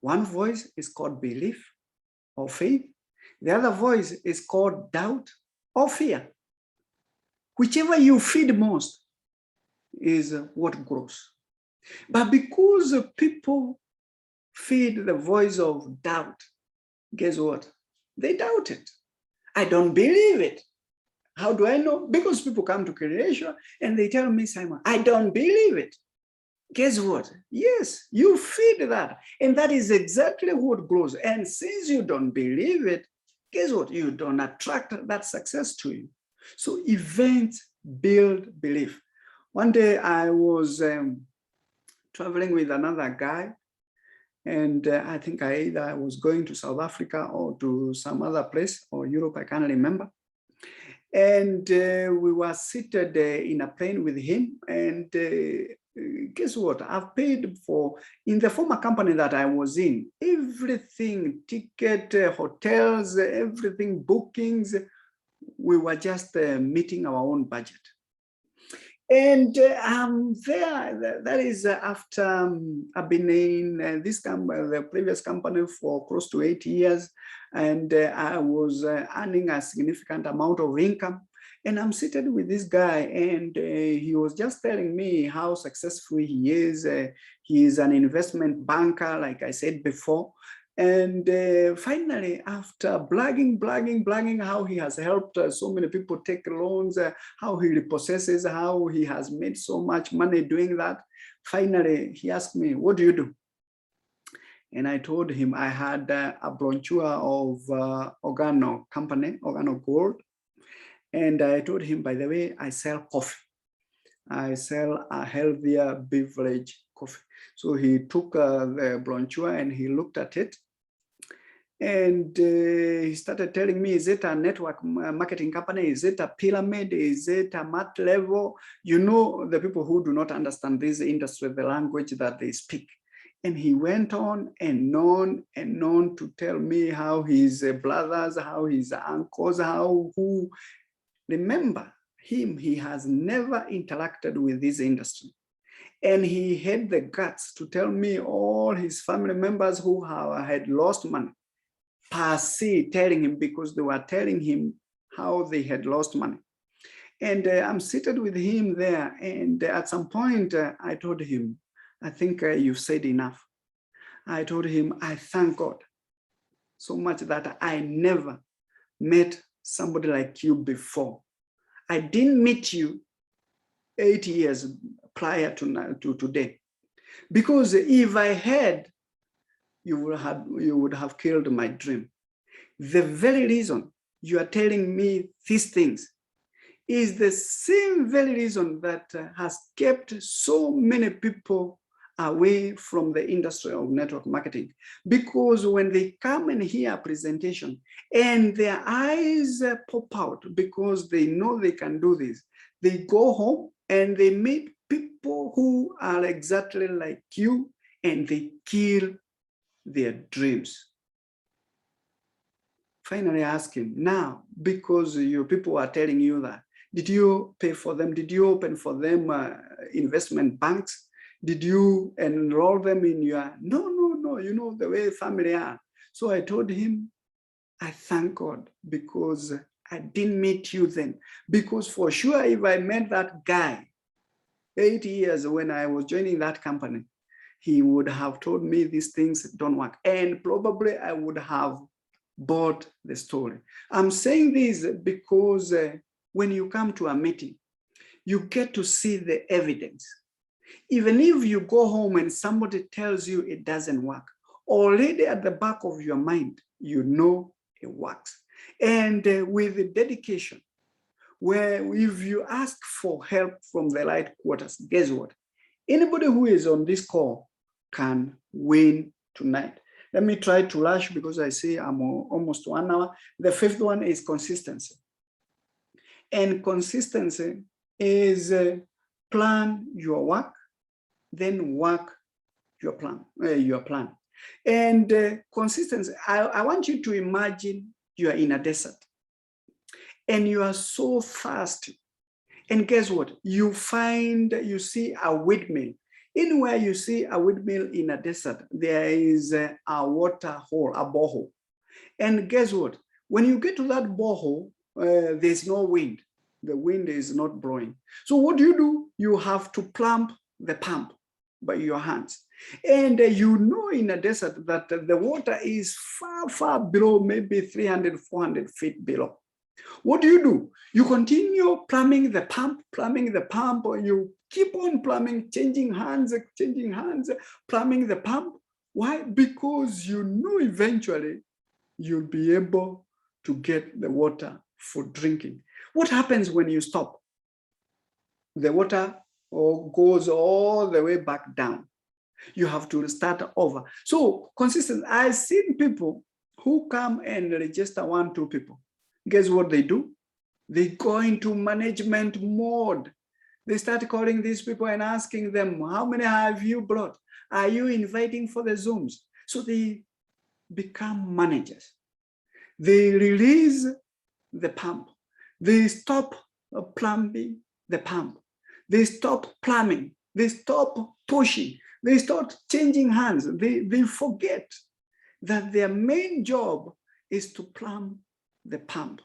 S2: One voice is called belief or faith. The other voice is called doubt or fear. Whichever you feed most is what grows. But because people feed the voice of doubt, guess what? They doubt it. I don't believe it. How do I know? Because people come to Creation and they tell me, Simon, I don't believe it. Guess what? Yes, you feed that. And that is exactly what grows. And since you don't believe it, guess what? You don't attract that success to you. So events build belief. One day I was traveling with another guy, and I think I was going to South Africa or to some other place or Europe, I can't remember. And we were seated in a plane with him, and guess what? I've paid for, in the former company that I was in, everything, ticket, hotels, everything, bookings. We were just meeting our own budget. And there, that is after I've been in this company, the previous company for close to 8 years, and I was earning a significant amount of income. And I'm seated with this guy, and he was just telling me how successful he is. He is an investment banker, like I said before. And finally, after bragging how he has helped so many people take loans, how he repossesses, how he has made so much money doing that, finally, he asked me, what do you do? And I told him I had a brochure of Organo company, Organo Gold. And I told him, by the way, I sell coffee. I sell a healthier beverage coffee. So he took the brochure and he looked at it. And he started telling me, is it a network marketing company? Is it a pyramid? Is it a mat level? You know, the people who do not understand this industry, the language that they speak. And he went on and on and on to tell me how his brothers, how his uncles, who remember him, he has never interacted with this industry. And he had the guts to tell me all his family members who had lost money, per se telling him, because they were telling him how they had lost money. And I'm seated with him there. And at some point, I told him, I think you've said enough. I told him, I thank God so much that I never met somebody like you before. I didn't meet you 8 years prior to today, because if I had, you would have killed my dream. The very reason you are telling me these things is the same very reason that has kept so many people away from the industry of network marketing. Because when they come and hear a presentation and their eyes pop out because they know they can do this, they go home and they meet people who are exactly like you and they kill their dreams. Finally ask him, now, because your people are telling you that, did you pay for them? Did you open for them investment banks? Did you enroll them in your, no, you know the way family are. So I told him, I thank God because I didn't meet you then. Because for sure, if I met that guy 8 years when I was joining that company, he would have told me these things don't work. And probably I would have bought the story. I'm saying this because when you come to a meeting, you get to see the evidence. Even if you go home and somebody tells you it doesn't work, already at the back of your mind, you know it works. And with dedication, where if you ask for help from the right quarters, guess what? Anybody who is on this call can win tonight. Let me try to rush because I see I'm almost 1 hour. The fifth one is consistency. And consistency is plan your work, then work your plan. And consistency, I want you to imagine you are in a desert and you are so thirsty. And guess what? You see a windmill. Anywhere you see a windmill in a desert, there is a water hole, a borehole. And guess what? When you get to that borehole, there's no wind. The wind is not blowing. So what do? You have to plumb the pump by your hands. And you know in a desert that the water is far, far below, maybe 300, 400 feet below. What do? You continue plumbing the pump, or you keep on plumbing, changing hands, plumbing the pump. Why? Because you know eventually you'll be able to get the water for drinking. What happens when you stop? The water goes all the way back down. You have to start over. So consistent. I've seen people who come and register 1, 2 people. Guess what they do? They go into management mode. They start calling these people and asking them, how many have you brought? Are you inviting for the Zooms? So they become managers. They release the pump. They stop plumbing the pump. They stop plumbing. They stop pushing. They start changing hands. They forget that their main job is to plumb the pump.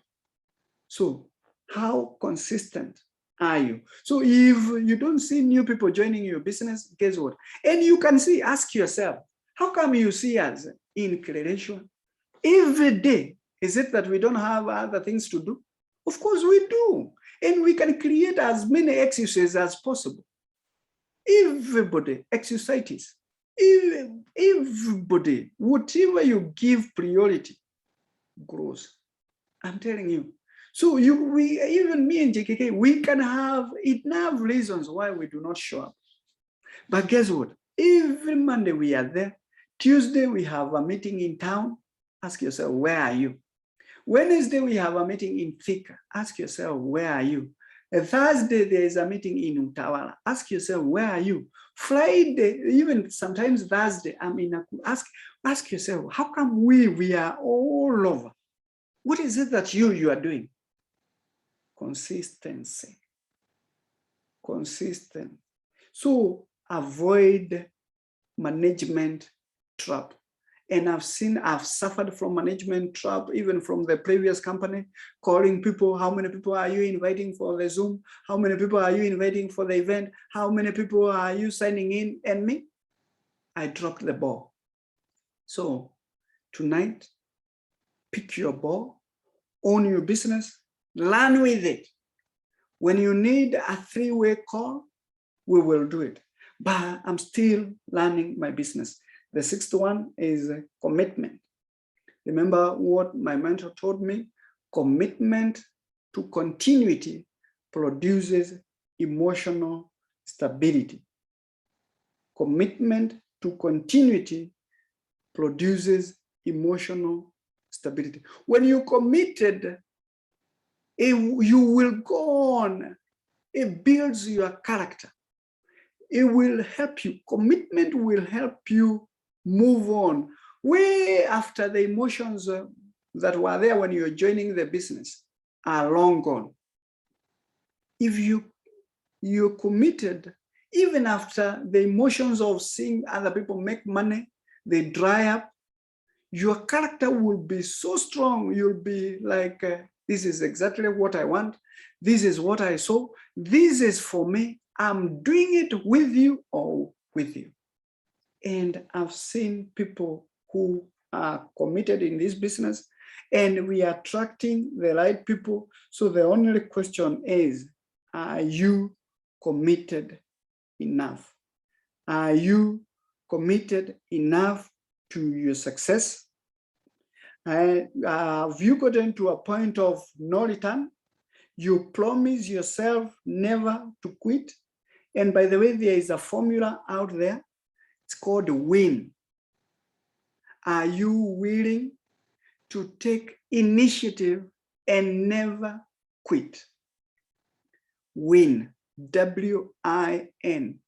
S2: So how consistent are you? So if you don't see new people joining your business, guess what? And you can see, ask yourself, how come you see us in creation every day? Is it that we don't have other things to do? Of course we do. And we can create as many excuses as possible. Everybody exercises. Everybody, whatever you give priority, grows. I'm telling you. So even me and JKK, we can have enough reasons why we do not show up. But guess what? Every Monday we are there. Tuesday we have a meeting in town. Ask yourself, where are you? Wednesday we have a meeting in Thika. Ask yourself, where are you? Thursday there is a meeting in Utawala. Ask yourself, where are you? Friday, even sometimes Thursday, I'm in ask yourself, how come we are all over? What is it that you are doing? Consistency. Consistent. So avoid management trap. And I've suffered from management trap, even from the previous company, calling people, how many people are you inviting for the Zoom? How many people are you inviting for the event? How many people are you signing in? And me, I dropped the ball. So tonight, pick your ball, own your business, learn with it. When you need a three-way call, we will do it. But I'm still learning my business. The sixth one is commitment. Remember what my mentor told me? Commitment to continuity produces emotional stability. Commitment to continuity produces emotional stability. When you committed, you will go on. It builds your character. It will help you. Commitment will help you move on way after the emotions that were there when you're joining the business are long gone. If you're committed, even after the emotions of seeing other people make money, they dry up, your character will be so strong. You'll be like, this is exactly what I want. This is what I saw. This is for me. I'm doing it with you or with you. And I've seen people who are committed in this business, and we are attracting the right people. So the only question is, are you committed enough? Are you committed enough to your success? Have you gotten to a point of no return? You promise yourself never to quit. And by the way, there is a formula out there. It's called WIN. Are you willing to take initiative and never quit? WIN, W-I-N.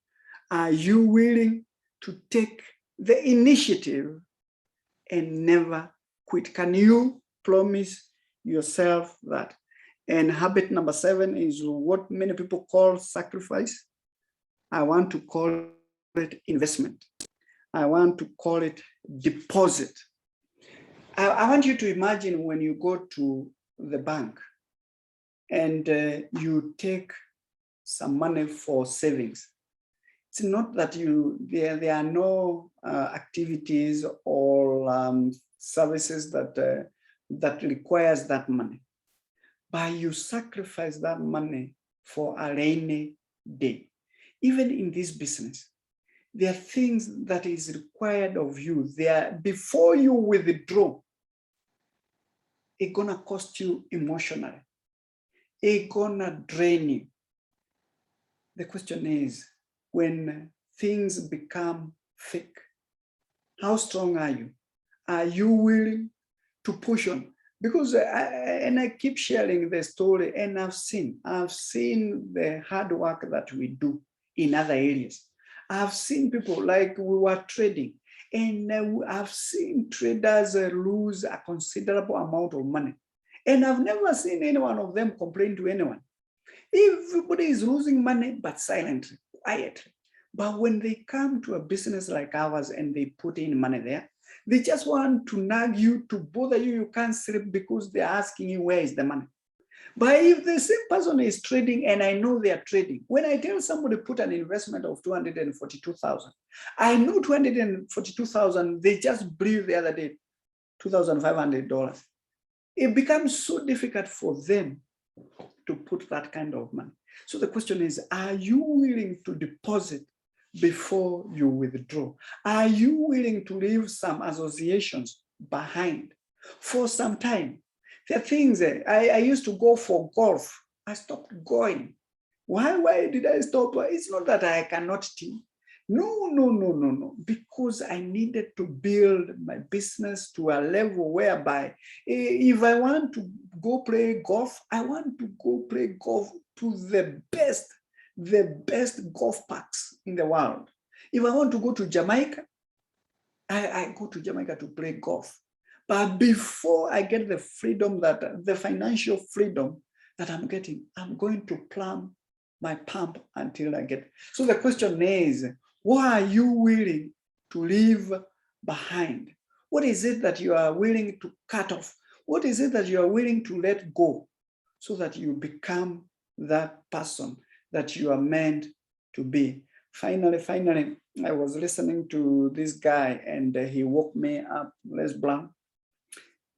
S2: Are you willing to take the initiative and never quit? Can you promise yourself that? And habit number 7 is what many people call sacrifice. I want to call it investment. I want to call it deposit. I want you to imagine when you go to the bank and you take some money for savings. It's not that there are no activities or services that requires that money, but you sacrifice that money for a rainy day. Even in this business, there are things that is required of you. Before you withdraw, it's gonna cost you emotionally. It's gonna drain you. The question is, when things become fake, how strong are you? Are you willing to push on? Because I keep sharing the story, and I've seen the hard work that we do in other areas. I've seen people, like we were trading, and I've seen traders lose a considerable amount of money. And I've never seen any one of them complain to anyone. Everybody is losing money, but silently, quietly. But when they come to a business like ours and they put in money there, they just want to nag you, to bother you. You can't sleep because they're asking you, where is the money? But if the same person is trading, and I know they are trading, when I tell somebody put an investment of 242,000, I know 242,000, they just breathed the other day, $2,500. It becomes so difficult for them to put that kind of money. So the question is, are you willing to deposit before you withdraw? Are you willing to leave some associations behind for some time? There are things, I used to go for golf. I stopped going. Why did I stop? It's not that I cannot team. No. Because I needed to build my business to a level whereby if I want to go play golf, I want to go play golf to the best golf parks in the world. If I want to go to Jamaica, I go to Jamaica to play golf. But before I get the freedom, the financial freedom that I'm getting, I'm going to plan my pump until I get. So the question is, what are you willing to leave behind? What is it that you are willing to cut off? What is it that you are willing to let go so that you become that person that you are meant to be? Finally, I was listening to this guy and he woke me up, Les Blanc,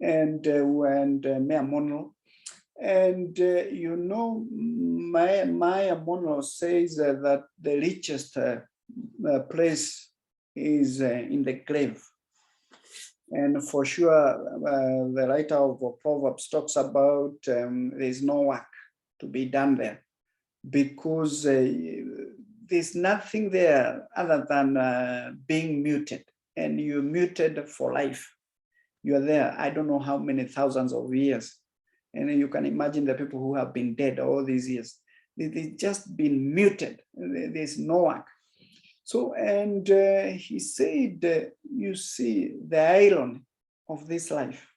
S2: and Maya Monroe. And you know, Maya Monroe says that the richest place is in the grave. And for sure, the writer of Proverbs talks about there's no work to be done there because there's nothing there other than being muted, and you're muted for life. You're there, I don't know how many thousands of years. And you can imagine the people who have been dead all these years. They've just been muted. There's no work. So, and he said, you see, the irony of this life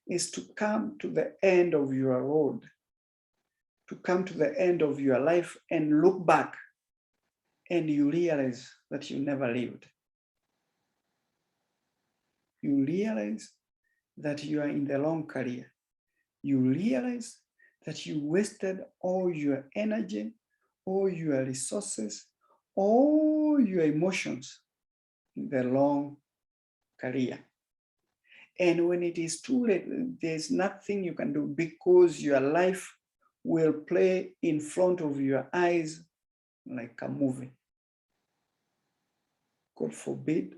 S2: is to come to the end of your road, to come to the end of your life and look back and you realize that you never lived. You realize that you are in the long career. You realize that you wasted all your energy, all your resources, all your emotions in the long career. And when it is too late, there's nothing you can do because your life will play in front of your eyes like a movie. God forbid,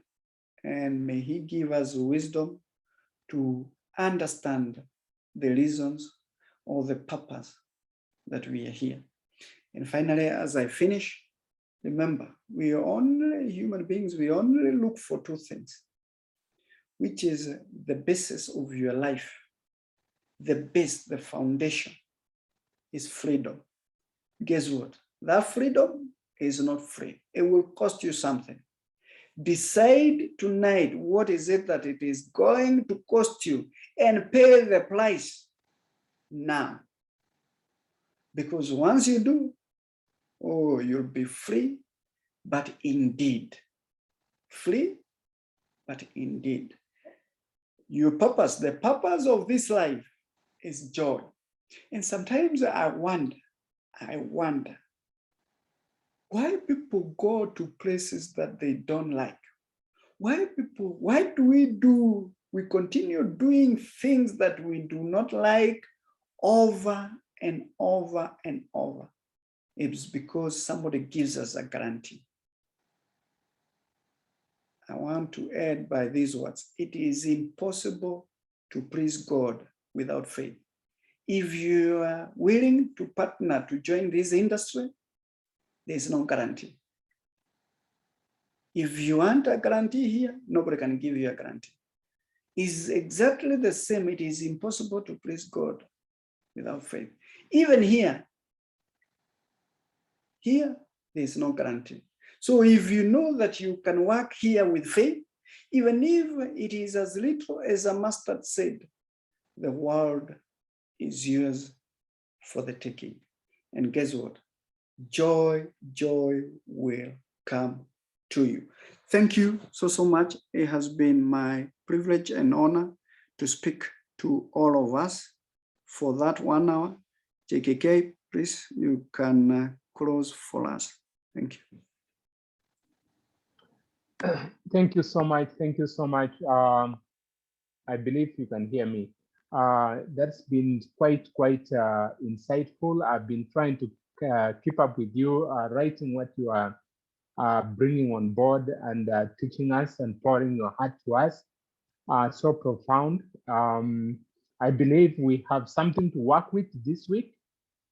S2: and may He give us wisdom to understand the reasons or the purpose that we are here. And finally, as I finish, remember, we are only human beings, we only look for two things, which is the basis of your life. The base, the foundation is freedom. Guess what? That freedom is not free. It will cost you something. Decide tonight what is it that it is going to cost you and pay the price now. Because once you do, oh, you'll be free, but indeed. Free, but indeed. Your purpose, the purpose of this life is joy. And sometimes I wonder, why people go to places that they don't like? Why do we continue doing things that we do not like over and over and over? It's because somebody gives us a guarantee. I want to add by these words, it is impossible to please God without faith. If you are willing to partner to join this industry, there's no guarantee. If you want a guarantee here, nobody can give you a guarantee. It's exactly the same. It is impossible to please God without faith. Even here, there's no guarantee. So if you know that you can work here with faith, even if it is as little as a mustard seed, the world is yours for the taking. And guess what? Joy will come to you. Thank you so much. It has been my privilege and honor to speak to all of us for that 1 hour. JKK, please, you can close for us. Thank you.
S3: Thank you so much. Thank you so much. I believe you can hear me. That's been quite insightful. I've been trying to keep up with you, writing what you are bringing on board and teaching us and pouring your heart to us. So profound. I believe we have something to work with this week,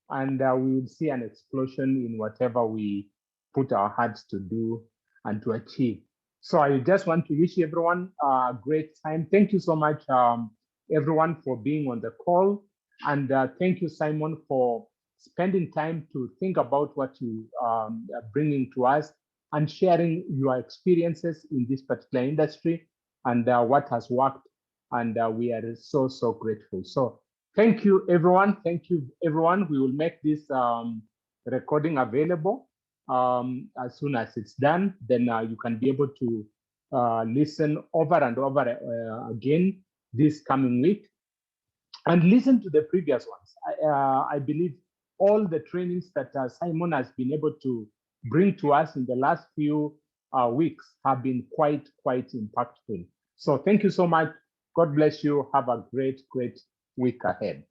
S3: and we will see an explosion in whatever we put our hearts to do and to achieve. So I just want to wish everyone a great time. Thank you so much, everyone, for being on the call. And thank you, Simon, for spending time to think about what you are bringing to us and sharing your experiences in this particular industry and what has worked. And we are so, so grateful. So thank you, everyone. Thank you, everyone. We will make this recording available as soon as it's done. Then you can be able to listen over and over again this coming week and listen to the previous ones. I believe all the trainings that Simon has been able to bring to us in the last few weeks have been quite impactful. So thank you so much. God bless you. Have a great week ahead.